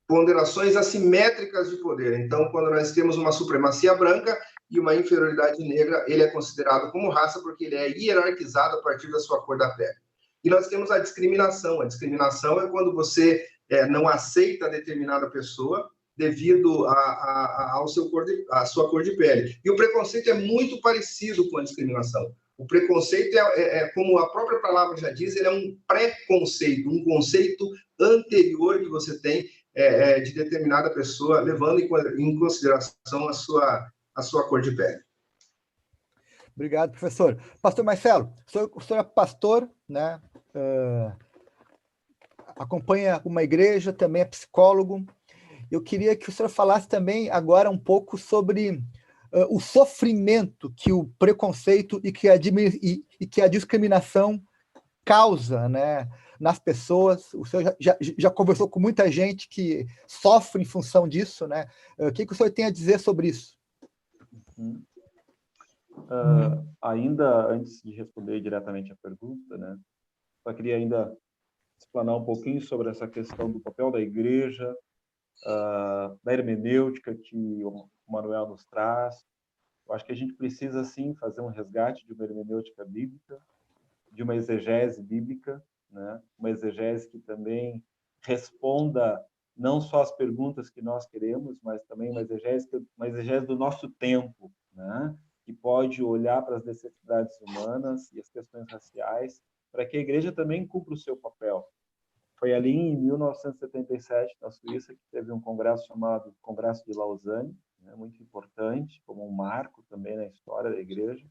ponderações assimétricas de poder. Então, quando nós temos uma supremacia branca e uma inferioridade negra, ele é considerado como raça porque ele é hierarquizado a partir da sua cor da pele. E nós temos a discriminação. A discriminação é quando você não aceita determinada pessoa devido à sua cor de pele. E o preconceito é muito parecido com a discriminação. O preconceito como a própria palavra já diz, ele é um pré-conceito, um conceito anterior que você tem de determinada pessoa, levando em consideração a sua cor de pele. Obrigado, professor. Pastor Marcelo, o senhor é pastor, né? Acompanha uma igreja, também é psicólogo. Eu queria que o senhor falasse também agora um pouco sobre o sofrimento que o preconceito e que a discriminação causa, né, nas pessoas. O senhor já conversou com muita gente que sofre em função disso, né? O que o senhor tem a dizer sobre isso? Ainda antes de responder diretamente a pergunta, né, só queria ainda explanar um pouquinho sobre essa questão do papel da igreja, da hermenêutica que o Manuel nos traz. Eu acho que a gente precisa, sim, fazer um resgate de uma hermenêutica bíblica, de uma exegese bíblica, né? Uma exegese que também responda não só as perguntas que nós queremos, mas também uma exegese do nosso tempo, né? Que pode olhar para as necessidades humanas e as questões raciais, para que a igreja também cumpra o seu papel. Foi ali em 1977, na Suíça, que teve um congresso chamado Congresso de Lausanne, né, muito importante, como um marco também na história da igreja,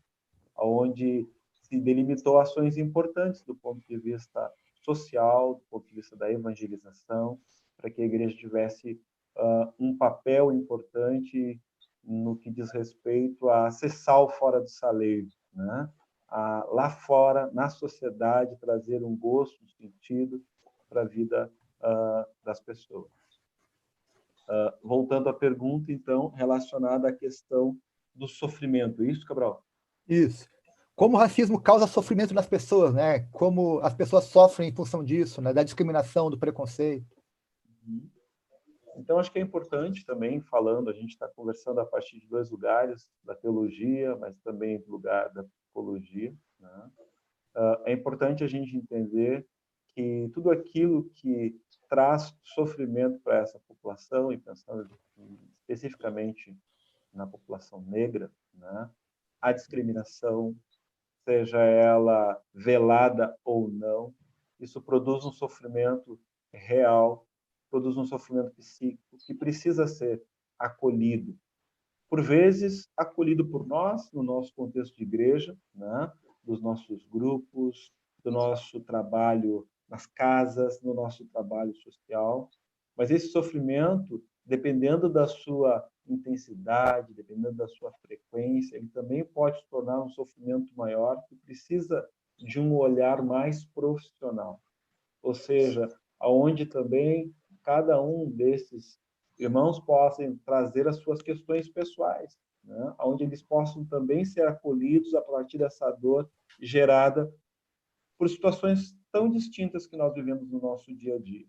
onde se delimitou ações importantes do ponto de vista social, do ponto de vista da evangelização, para que a igreja tivesse um papel importante no que diz respeito a ser sal fora do saleiro, né? Lá fora, na sociedade, trazer um gosto, um sentido para a vida das pessoas. Voltando à pergunta, então, relacionada à questão do sofrimento. Isso, Cabral? Isso. Como o racismo causa sofrimento nas pessoas, né? Como as pessoas sofrem em função disso, né? Da discriminação, do preconceito. Então, acho que é importante também, falando, a gente está conversando a partir de dois lugares, da teologia, mas também do lugar da psicologia, né? É importante a gente entender que tudo aquilo que traz sofrimento para essa população, e pensando especificamente na população negra, né? A discriminação, seja ela velada ou não, isso produz um sofrimento real, produz um sofrimento psíquico que precisa ser acolhido. Por vezes, acolhido por nós, no nosso contexto de igreja, né? Dos nossos grupos, do nosso trabalho nas casas, no nosso trabalho social. Mas esse sofrimento, dependendo da sua intensidade, dependendo da sua frequência, ele também pode se tornar um sofrimento maior que precisa de um olhar mais profissional. Ou seja, aonde também cada um desses irmãos possam trazer as suas questões pessoais, né? Onde eles possam também ser acolhidos a partir dessa dor gerada por situações tão distintas que nós vivemos no nosso dia a dia.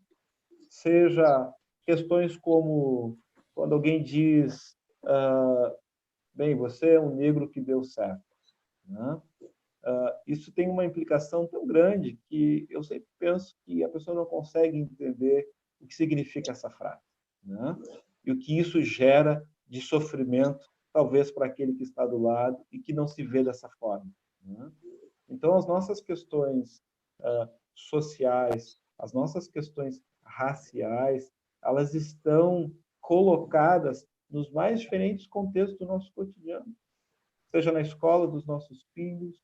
Seja questões como quando alguém diz, bem, você é um negro que deu certo, né? Isso tem uma implicação tão grande que eu sempre penso que a pessoa não consegue entender o que significa essa frase, né? E o que isso gera de sofrimento, talvez para aquele que está do lado e que não se vê dessa forma, né? Então, as nossas questões sociais, as nossas questões raciais, elas estão colocadas nos mais diferentes contextos do nosso cotidiano, seja na escola dos nossos filhos,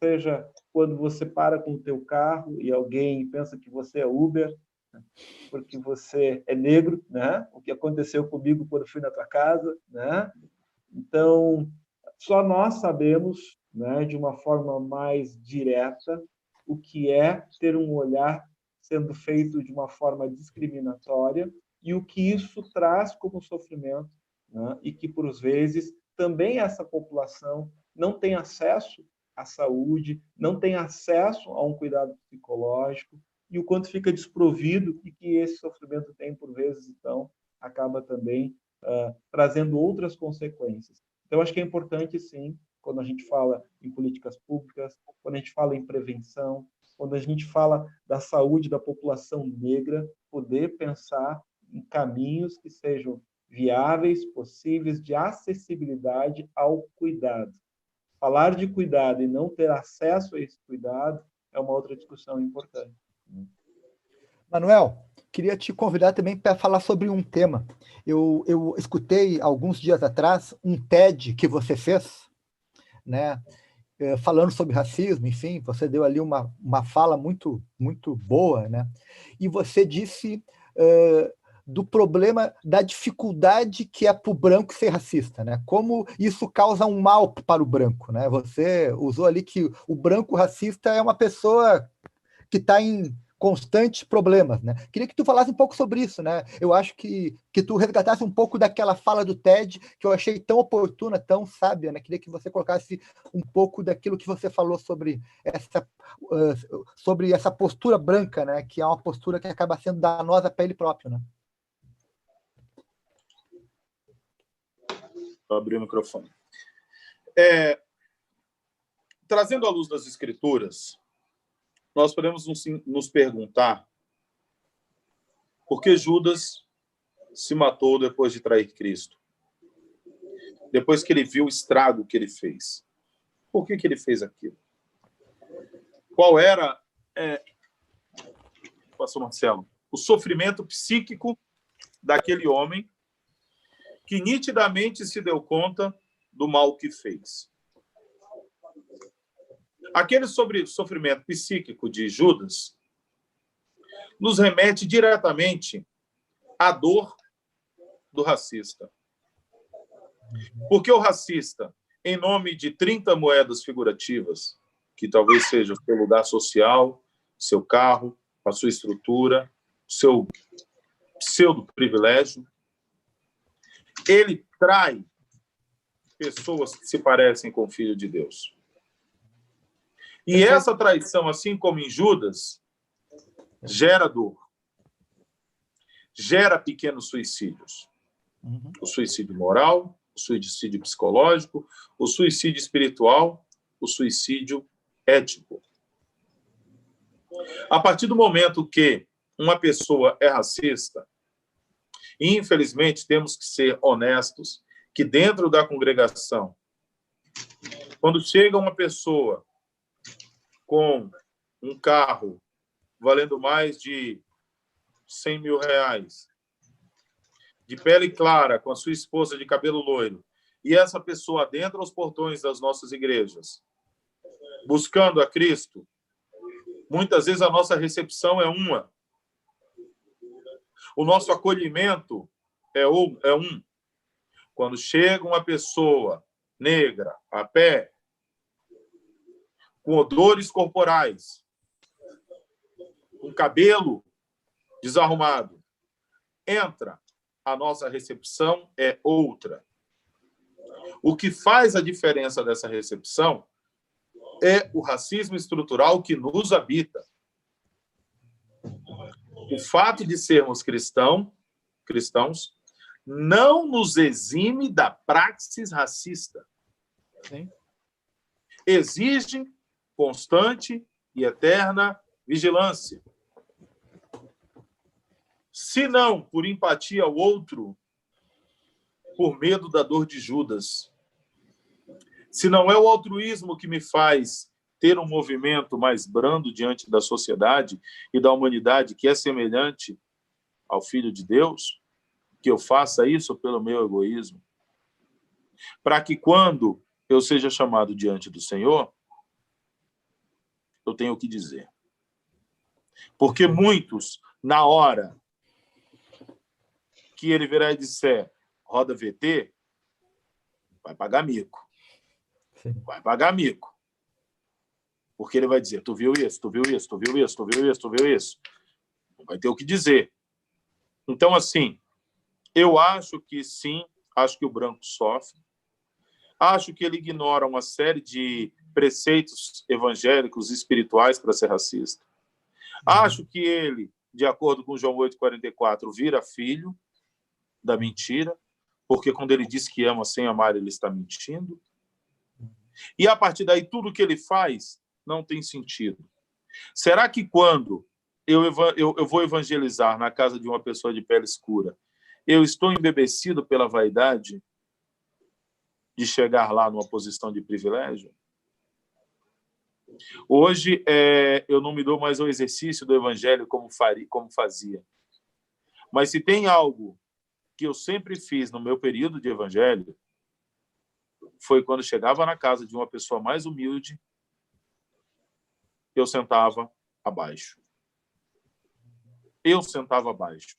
seja quando você para com o teu carro e alguém pensa que você é Uber, porque você é negro, né? O que aconteceu comigo quando fui na tua casa, né? Então, só nós sabemos, né, de uma forma mais direta, o que é ter um olhar sendo feito de uma forma discriminatória e o que isso traz como sofrimento, né? E que, por vezes, também essa população não tem acesso à saúde, não tem acesso a um cuidado psicológico, e o quanto fica desprovido e que esse sofrimento tem, por vezes, então, acaba também trazendo outras consequências. Então, acho que é importante, sim, quando a gente fala em políticas públicas, quando a gente fala em prevenção, quando a gente fala da saúde da população negra, poder pensar em caminhos que sejam viáveis, possíveis, de acessibilidade ao cuidado. Falar de cuidado e não ter acesso a esse cuidado é uma outra discussão importante. Manuel, queria te convidar também para falar sobre um tema. Eu escutei alguns dias atrás um TED que você fez, né, falando sobre racismo, enfim, você deu ali uma fala muito, muito boa, né? E você disse do problema da dificuldade que é para o branco ser racista, né? Como isso causa um mal para o branco, né? Você usou ali que o branco racista é uma pessoa que está em constantes problemas, né? Queria que tu falasse um pouco sobre isso, né? Eu acho que tu resgatasse um pouco daquela fala do TED que eu achei tão oportuna, tão sábia, né? Queria que você colocasse um pouco daquilo que você falou sobre essa postura branca, né? Que é uma postura que acaba sendo danosa para ele próprio, né? Vou abrir o microfone. Trazendo à luz das Escrituras, nós podemos nos perguntar por que Judas se matou depois de trair Cristo. Depois que ele viu o estrago que ele fez. Por que ele fez aquilo? Qual era, pastor Marcelo, o sofrimento psíquico daquele homem que nitidamente se deu conta do mal que fez? Aquele sofrimento psíquico de Judas nos remete diretamente à dor do racista. Porque o racista, em nome de 30 moedas figurativas, que talvez seja o seu lugar social, seu carro, a sua estrutura, o seu pseudo-privilégio, ele trai pessoas que se parecem com o Filho de Deus. E essa traição, assim como em Judas, gera dor. Gera pequenos suicídios. O suicídio moral, o suicídio psicológico, o suicídio espiritual, o suicídio ético. A partir do momento que uma pessoa é racista, infelizmente temos que ser honestos, que dentro da congregação, quando chega uma pessoa com um carro valendo mais de 100 mil reais, de pele clara, com a sua esposa de cabelo loiro, e essa pessoa adentra os portões das nossas igrejas, buscando a Cristo, muitas vezes a nossa recepção é uma. O nosso acolhimento é um. Quando chega uma pessoa negra, a pé, com odores corporais, com cabelo desarrumado, entra, a nossa recepção é outra. O que faz a diferença dessa recepção é o racismo estrutural que nos habita. O fato de sermos cristãos não nos exime da praxis racista. Sim. Exige constante e eterna vigilância. Se não por empatia ao outro, por medo da dor de Judas. Se não é o altruísmo que me faz ter um movimento mais brando diante da sociedade e da humanidade que é semelhante ao Filho de Deus, que eu faça isso pelo meu egoísmo, para que quando eu seja chamado diante do Senhor, eu tenho o que dizer. Porque muitos, na hora que ele virar e disser roda VT, vai pagar mico. Sim. Vai pagar mico. Porque ele vai dizer, tu viu isso, tu viu isso, tu viu isso, tu viu isso, tu viu isso. Vai ter o que dizer. Então, assim, eu acho que sim, acho que o branco sofre. Acho que ele ignora uma série de preceitos evangélicos e espirituais para ser racista. Acho que ele, de acordo com João 8,44, vira filho da mentira, porque quando ele diz que ama sem amar, ele está mentindo. E, a partir daí, tudo que ele faz não tem sentido. Será que quando eu vou evangelizar na casa de uma pessoa de pele escura, eu estou embebecido pela vaidade de chegar lá numa posição de privilégio? Hoje, eu não me dou mais ao exercício do evangelho como fazia. Mas se tem algo que eu sempre fiz no meu período de evangelho, foi quando chegava na casa de uma pessoa mais humilde, eu sentava abaixo. Eu sentava abaixo.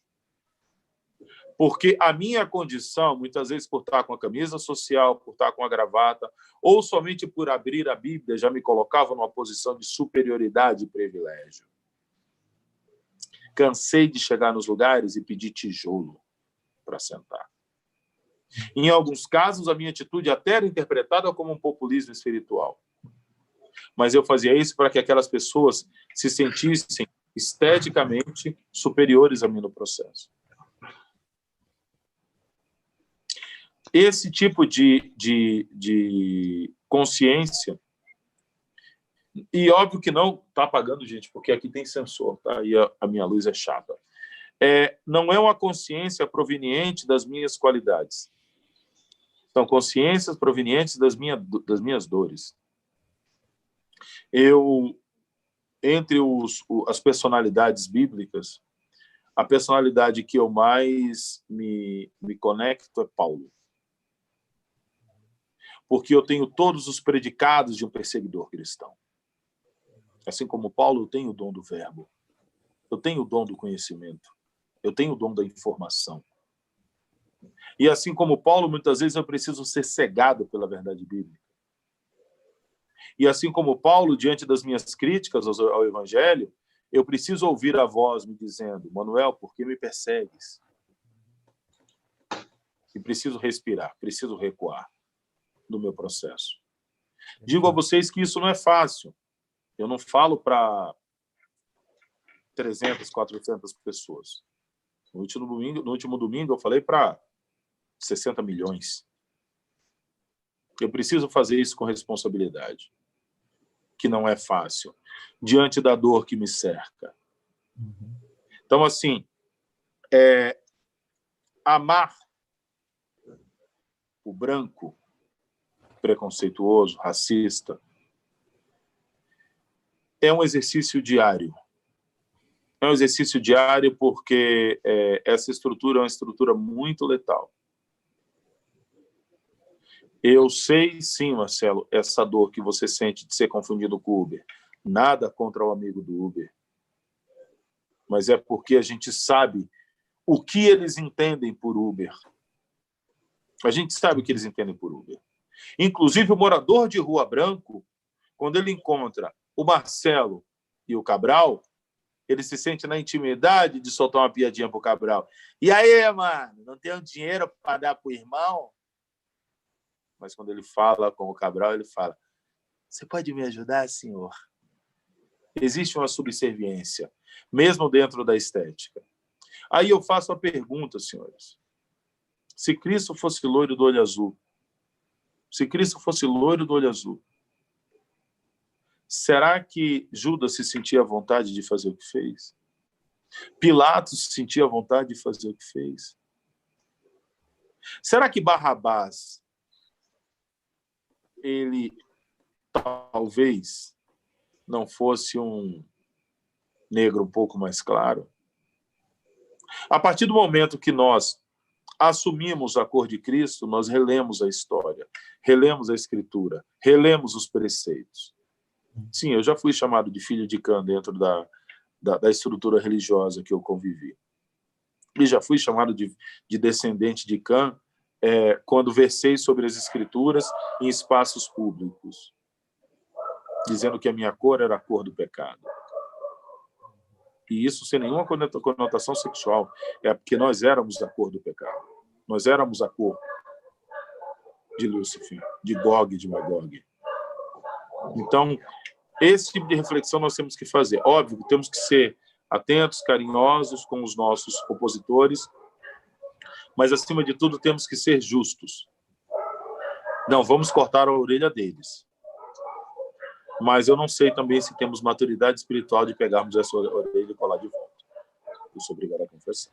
Porque a minha condição, muitas vezes por estar com a camisa social, por estar com a gravata, ou somente por abrir a Bíblia, já me colocava numa posição de superioridade e privilégio. Cansei de chegar nos lugares e pedir tijolo para sentar. Em alguns casos, a minha atitude até era interpretada como um populismo espiritual. Mas eu fazia isso para que aquelas pessoas se sentissem esteticamente superiores a mim no processo. Esse tipo de consciência, e óbvio que não está apagando, gente, porque aqui tem sensor, tá? E a minha luz é chata. Não é uma consciência proveniente das minhas qualidades. São consciências provenientes das minhas dores. Entre as personalidades bíblicas, a personalidade que eu mais me conecto é Paulo. Porque eu tenho todos os predicados de um perseguidor cristão. Assim como Paulo, eu tenho o dom do verbo. Eu tenho o dom do conhecimento. Eu tenho o dom da informação. E assim como Paulo, muitas vezes eu preciso ser cegado pela verdade bíblica. E assim como Paulo, diante das minhas críticas ao Evangelho, eu preciso ouvir a voz me dizendo: Manuel, por que me persegues? E preciso respirar, preciso recuar no meu processo. Digo a vocês que isso não é fácil. Eu não falo para 300, 400 pessoas. No último domingo eu falei para 60 milhões. Eu preciso fazer isso com responsabilidade, que não é fácil, diante da dor que me cerca. Então, assim, amar o branco, preconceituoso, racista, é um exercício diário. É um exercício diário porque essa estrutura é uma estrutura muito letal. Eu sei, sim, Marcelo, essa dor que você sente de ser confundido com o Uber. Nada contra o amigo do Uber. Mas é porque a gente sabe o que eles entendem por Uber. A gente sabe o que eles entendem por Uber. Inclusive, o morador de Rua Branco, quando ele encontra o Marcelo e o Cabral, ele se sente na intimidade de soltar uma piadinha pro Cabral. E aí, mano, não tem dinheiro para dar pro irmão? Mas quando ele fala com o Cabral, ele fala: você pode me ajudar, senhor? Existe uma subserviência, mesmo dentro da estética. Aí eu faço a pergunta, senhores. Se Cristo fosse loiro do olho azul, será que Judas se sentia à vontade de fazer o que fez? Pilatos se sentia à vontade de fazer o que fez? Será que Barrabás, ele talvez não fosse um negro um pouco mais claro? A partir do momento que nós assumimos a cor de Cristo, nós relemos a história, relemos a Escritura, relemos os preceitos. Sim, eu já fui chamado de filho de Cã dentro da estrutura religiosa que eu convivi. E já fui chamado de descendente de Cã quando versei sobre as Escrituras em espaços públicos, dizendo que a minha cor era a cor do pecado. E isso sem nenhuma conotação sexual. É porque nós éramos a cor do pecado. Nós éramos a cor de Lúcifer, de Gog e de Magog. Então, esse tipo de reflexão nós temos que fazer. Óbvio, temos que ser atentos, carinhosos com os nossos opositores, mas, acima de tudo, temos que ser justos. Não vamos cortar a orelha deles. Mas eu não sei também se temos maturidade espiritual de pegarmos essa orelha e colar de volta. Eu sou obrigado a confessar.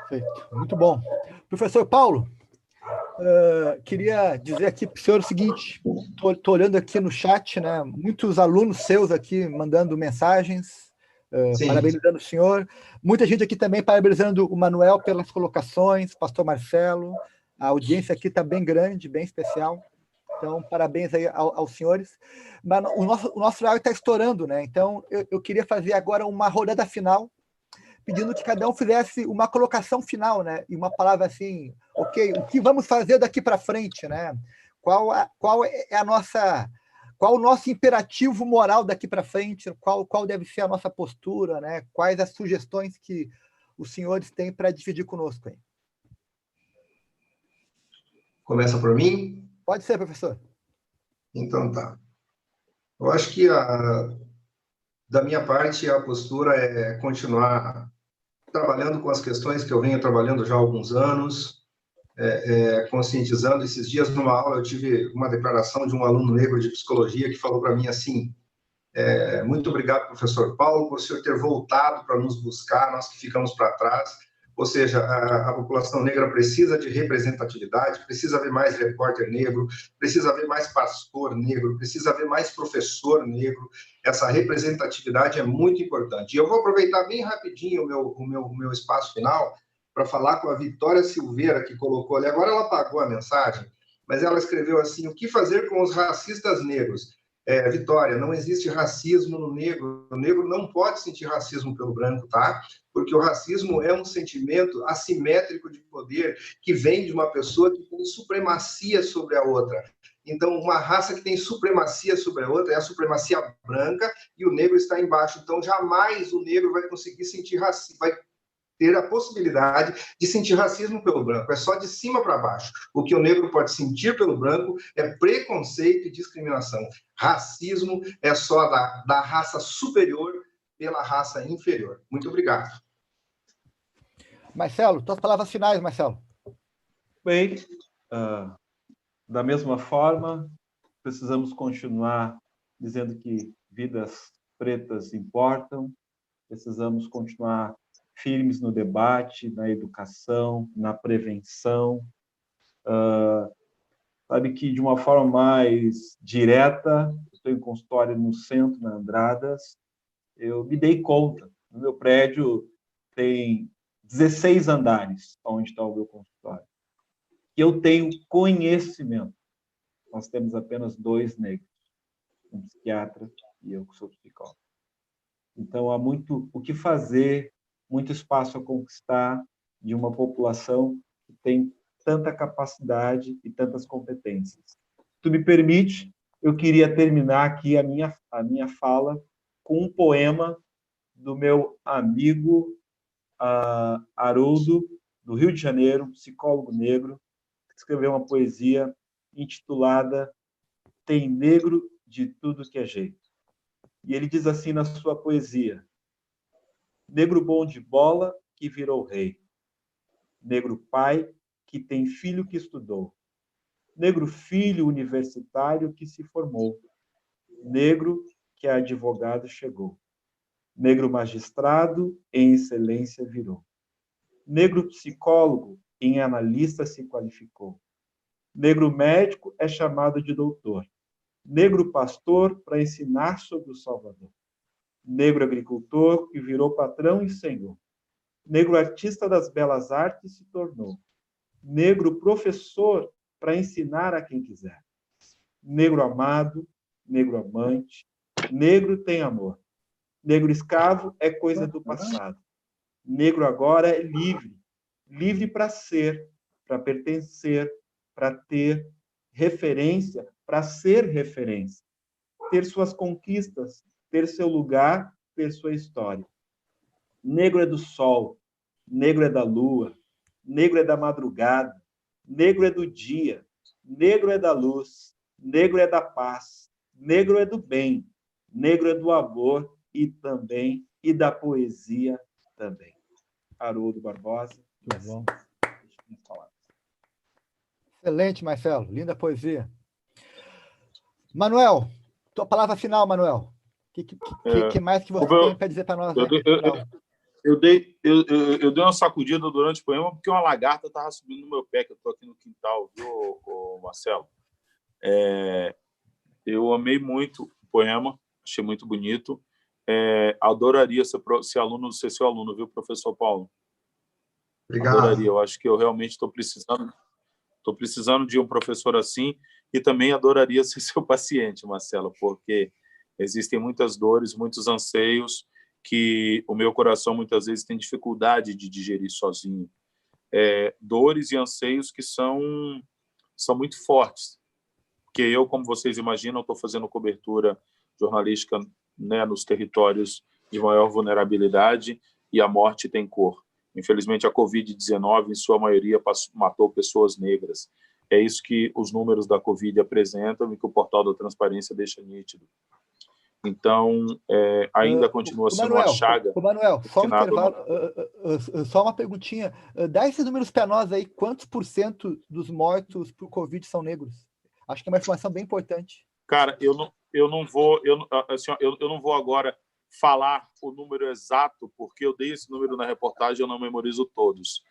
Perfeito. Muito bom. Professor Paulo, queria dizer aqui para o senhor o seguinte, estou olhando aqui no chat, né, muitos alunos seus aqui mandando mensagens, parabenizando o senhor, muita gente aqui também parabenizando o Manuel pelas colocações, pastor Marcelo, a audiência aqui está bem grande, bem especial. Então, parabéns aí aos senhores. Mas o nosso horário está estourando, né? Então, eu queria fazer agora uma rodada final, pedindo que cada um fizesse uma colocação final, né? E uma palavra assim, ok, o que vamos fazer daqui para frente, né? Qual o nosso imperativo moral daqui para frente? Qual deve ser a nossa postura, né? Quais as sugestões que os senhores têm para dividir conosco aí? Começa por mim? Pode ser, professor. Então tá. Eu acho que, da minha parte, a postura é continuar trabalhando com as questões que eu venho trabalhando já há alguns anos, conscientizando. Esses dias, numa aula, eu tive uma declaração de um aluno negro de psicologia que falou para mim assim: muito obrigado, professor Paulo, por o senhor ter voltado para nos buscar, nós que ficamos para trás. Ou seja, a população negra precisa de representatividade, precisa ver mais repórter negro, precisa ver mais pastor negro, precisa ver mais professor negro. Essa representatividade é muito importante. E eu vou aproveitar bem rapidinho o meu espaço final para falar com a Vitória Silveira, que colocou ali. Agora ela apagou a mensagem, mas ela escreveu assim: o que fazer com os racistas negros? Vitória, não existe racismo no negro. O negro não pode sentir racismo pelo branco, tá? Porque o racismo é um sentimento assimétrico de poder que vem de uma pessoa que tem supremacia sobre a outra. Então, uma raça que tem supremacia sobre a outra é a supremacia branca e o negro está embaixo. Então, jamais o negro vai conseguir sentir racismo, vai ter a possibilidade de sentir racismo pelo branco. É só de cima para baixo. O que o negro pode sentir pelo branco é preconceito e discriminação. Racismo é só da raça superior pela raça inferior. Muito obrigado. Marcelo, tuas palavras finais, Marcelo. Bem, da mesma forma, precisamos continuar dizendo que vidas pretas importam, precisamos continuar firmes no debate, na educação, na prevenção. Sabe que, de uma forma mais direta, estou em consultório no centro, na Andradas, eu me dei conta. No meu prédio tem 16 andares, onde está o meu consultório. E eu tenho conhecimento. Nós temos apenas 2 negros, um psiquiatra e eu que sou psicólogo. Então, há muito o que fazer, muito espaço a conquistar de uma população que tem tanta capacidade e tantas competências. Se tu me permite, eu queria terminar aqui a minha fala com um poema do meu amigo Haroldo, do Rio de Janeiro, psicólogo negro, que escreveu uma poesia intitulada Tem Negro de Tudo que é Jeito. E ele diz assim na sua poesia: negro bom de bola que virou rei, negro pai que tem filho que estudou, negro filho universitário que se formou, negro que a advogado chegou, negro magistrado em excelência virou, negro psicólogo em analista se qualificou, negro médico é chamado de doutor, negro pastor para ensinar sobre o Salvador, negro agricultor que virou patrão e senhor, negro artista das belas artes se tornou, negro professor para ensinar a quem quiser, negro amado, negro amante, negro tem amor, negro escravo é coisa do passado, negro agora é livre, livre para ser, para pertencer, para ter referência, para ser referência, ter suas conquistas, ter seu lugar, ter sua história. Negro é do sol, negro é da lua, negro é da madrugada, negro é do dia, negro é da luz, negro é da paz, Negro é do bem, negro é do amor e da poesia também. Haroldo Barbosa. Muito bom. Excelente, Marcelo. Linda poesia. Manuel, tua palavra final, Manuel. O que mais que você tem para dizer para nós? Eu dei uma sacudida durante o poema porque uma lagarta estava subindo no meu pé, que eu estou aqui no quintal, viu, Marcelo? Eu amei muito o poema, achei muito bonito. Adoraria ser seu aluno, viu, professor Paulo? Obrigado. Adoraria. Eu acho que eu realmente estou precisando de um professor assim, e também adoraria ser seu paciente, Marcelo, porque existem muitas dores, muitos anseios que o meu coração muitas vezes tem dificuldade de digerir sozinho. Dores e anseios que são muito fortes, porque eu, como vocês imaginam, estou fazendo cobertura jornalística, né, nos territórios de maior vulnerabilidade, e a morte tem cor. Infelizmente, a Covid-19, em sua maioria, matou pessoas negras. É isso que os números da Covid apresentam e que o portal da transparência deixa nítido. Então, ainda continua sendo uma chaga. Manuel, só um intervalo, só uma perguntinha. Dá esses números para nós aí, quantos % dos mortos por Covid são negros? Acho que é uma informação bem importante. Cara, eu não vou agora falar o número exato, porque eu dei esse número na reportagem, eu não memorizo todos.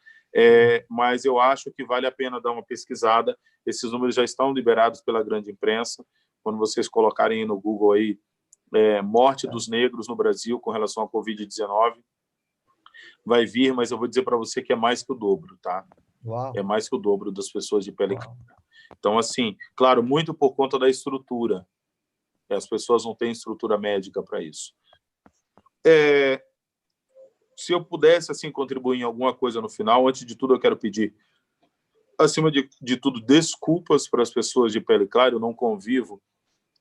Mas eu acho que vale a pena dar uma pesquisada. Esses números já estão liberados pela grande imprensa. Quando vocês colocarem no Google aí, morte dos negros no Brasil com relação à Covid-19, vai vir, mas eu vou dizer para você que é mais que o dobro, tá? Uau. É mais que o dobro das pessoas de pele clara. Então, assim, claro, muito por conta da estrutura. As pessoas não têm estrutura médica para isso. Se eu pudesse assim contribuir em alguma coisa no final, antes de tudo eu quero pedir, acima de tudo, desculpas para as pessoas de pele clara. Eu não convivo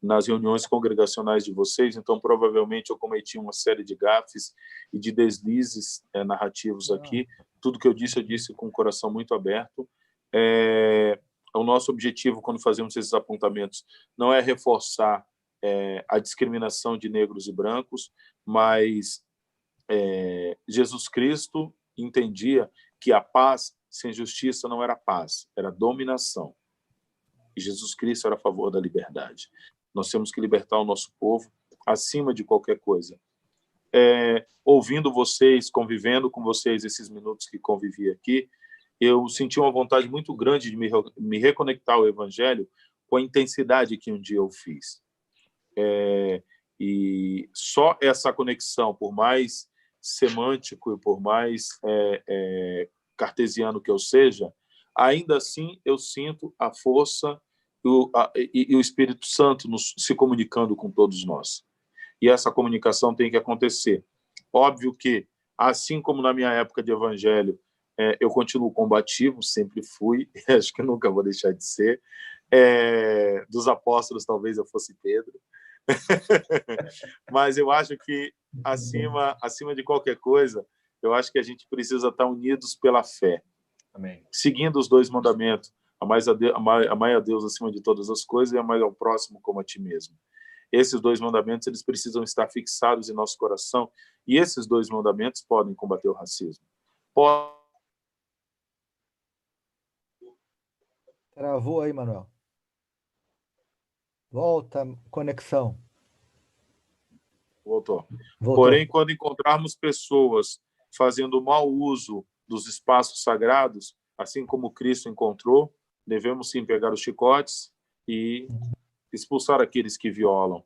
nas reuniões congregacionais de vocês, então provavelmente eu cometi uma série de gafes e de deslizes narrativos aqui. Tudo que eu disse com o coração muito aberto. O nosso objetivo, quando fazemos esses apontamentos, não é reforçar a discriminação de negros e brancos, mas Jesus Cristo entendia que a paz sem justiça não era paz, era dominação. E Jesus Cristo era a favor da liberdade. Nós temos que libertar o nosso povo acima de qualquer coisa. Ouvindo vocês, convivendo com vocês esses minutos que convivi aqui, eu senti uma vontade muito grande de me reconectar ao Evangelho com a intensidade que um dia eu fiz. E só essa conexão, por mais semântico e por mais cartesiano que eu seja, ainda assim eu sinto a força e o Espírito Santo se comunicando com todos nós. E essa comunicação tem que acontecer. Óbvio que, assim como na minha época de evangelho, eu continuo combativo, sempre fui, acho que nunca vou deixar de ser. Dos apóstolos, talvez eu fosse Pedro. Mas eu acho que, acima de qualquer coisa, eu acho que a gente precisa estar unidos pela fé. Amém. Seguindo os 2 mandamentos, amai a Deus acima de todas as coisas e amai ao próximo como a ti mesmo. Esses 2 mandamentos, eles precisam estar fixados em nosso coração, e esses 2 mandamentos podem combater o racismo. Travou aí, Manuel. Volta, conexão. Voltou. Porém, quando encontrarmos pessoas fazendo mau uso dos espaços sagrados, assim como Cristo encontrou, devemos sim pegar os chicotes e expulsar aqueles que violam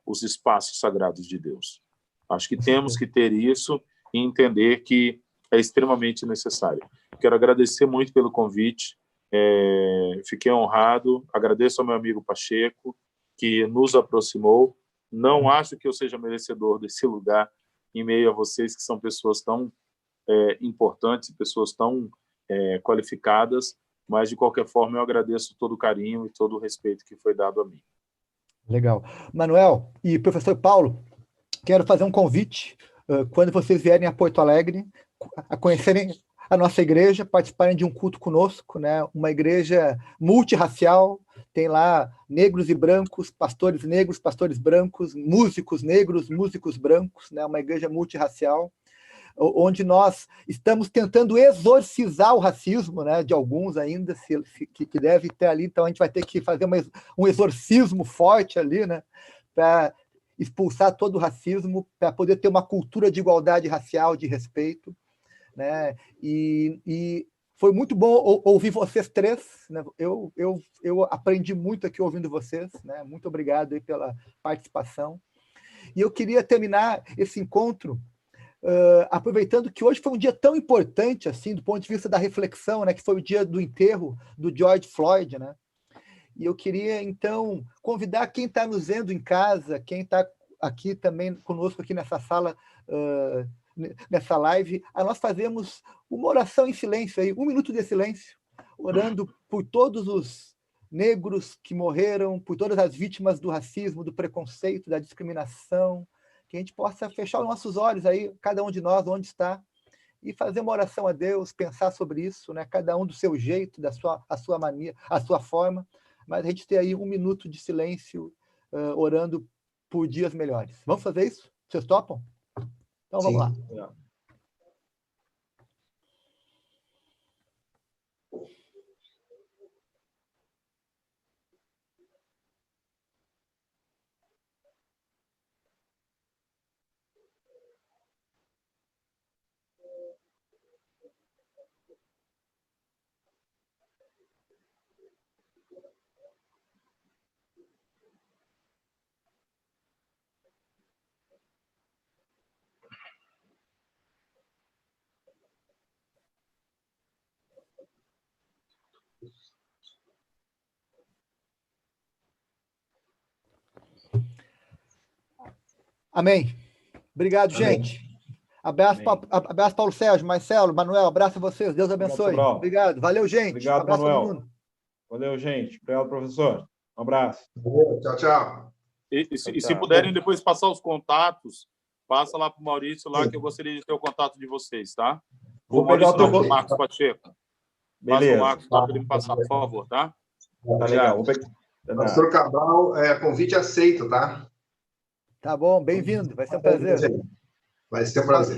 os espaços sagrados de Deus. Acho que temos que ter isso e entender que é extremamente necessário. Quero agradecer muito pelo convite, fiquei honrado, agradeço ao meu amigo Pacheco, que nos aproximou. Não acho que eu seja merecedor desse lugar em meio a vocês, que são pessoas tão importantes, pessoas tão qualificadas, mas, de qualquer forma, eu agradeço todo o carinho e todo o respeito que foi dado a mim. Legal. Manuel e professor Paulo, quero fazer um convite, quando vocês vierem a Porto Alegre, a conhecerem a nossa igreja, participarem de um culto conosco, né? Uma igreja multirracial, tem lá negros e brancos, pastores negros, pastores brancos, músicos negros, músicos brancos, né? Uma igreja multirracial, onde nós estamos tentando exorcizar o racismo, né, de alguns ainda, que deve ter ali, então a gente vai ter que fazer um exorcismo forte ali, né, para expulsar todo o racismo, para poder ter uma cultura de igualdade racial, de respeito, né, e foi muito bom ouvir vocês três, né, eu aprendi muito aqui ouvindo vocês, né, muito obrigado aí pela participação, e eu queria terminar esse encontro aproveitando que hoje foi um dia tão importante, assim, do ponto de vista da reflexão, né, que foi o dia do enterro do George Floyd, né? E eu queria, então, convidar quem está nos vendo em casa, quem está aqui também conosco, aqui nessa sala, nessa live, a nós fazemos uma oração em silêncio, aí, 1 minuto de silêncio, orando por todos os negros que morreram, por todas as vítimas do racismo, do preconceito, da discriminação, que a gente possa fechar os nossos olhos aí, cada um de nós, onde está, e fazer uma oração a Deus, pensar sobre isso, né? Cada um do seu jeito, a sua mania, a sua forma, mas a gente ter aí 1 minuto de silêncio, orando por dias melhores. Vamos fazer isso? Vocês topam? Então vamos lá. Amém. Obrigado, Amém. gente. Abraço, abraço, Paulo Sérgio, Marcelo, Manuel, abraço a vocês. Deus abençoe. Obrigado. Valeu, gente. Obrigado, abraço Manuel. a todo mundo. Valeu, gente. Obrigado, professor. Um abraço. Tchau, tchau. E se puderem depois passar os contatos, passa lá para o Maurício, lá, que eu gostaria de ter o contato de vocês, tá? Vou pegar o teu... Marcos Pacheco. Beleza. Passa o Marcos para ele me passar, por favor, tá? Tá legal. Pastor Cabral, convite aceito, tá? Tá bom, bem-vindo. Vai ser um prazer. Vai ser um prazer.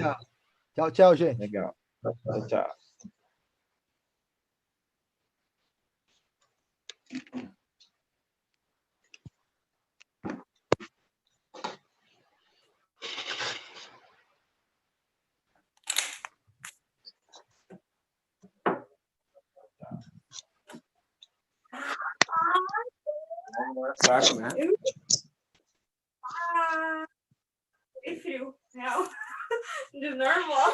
Tchau, tchau, gente. Legal. Tchau, tchau. Saco, né? Que frio, real. De normal.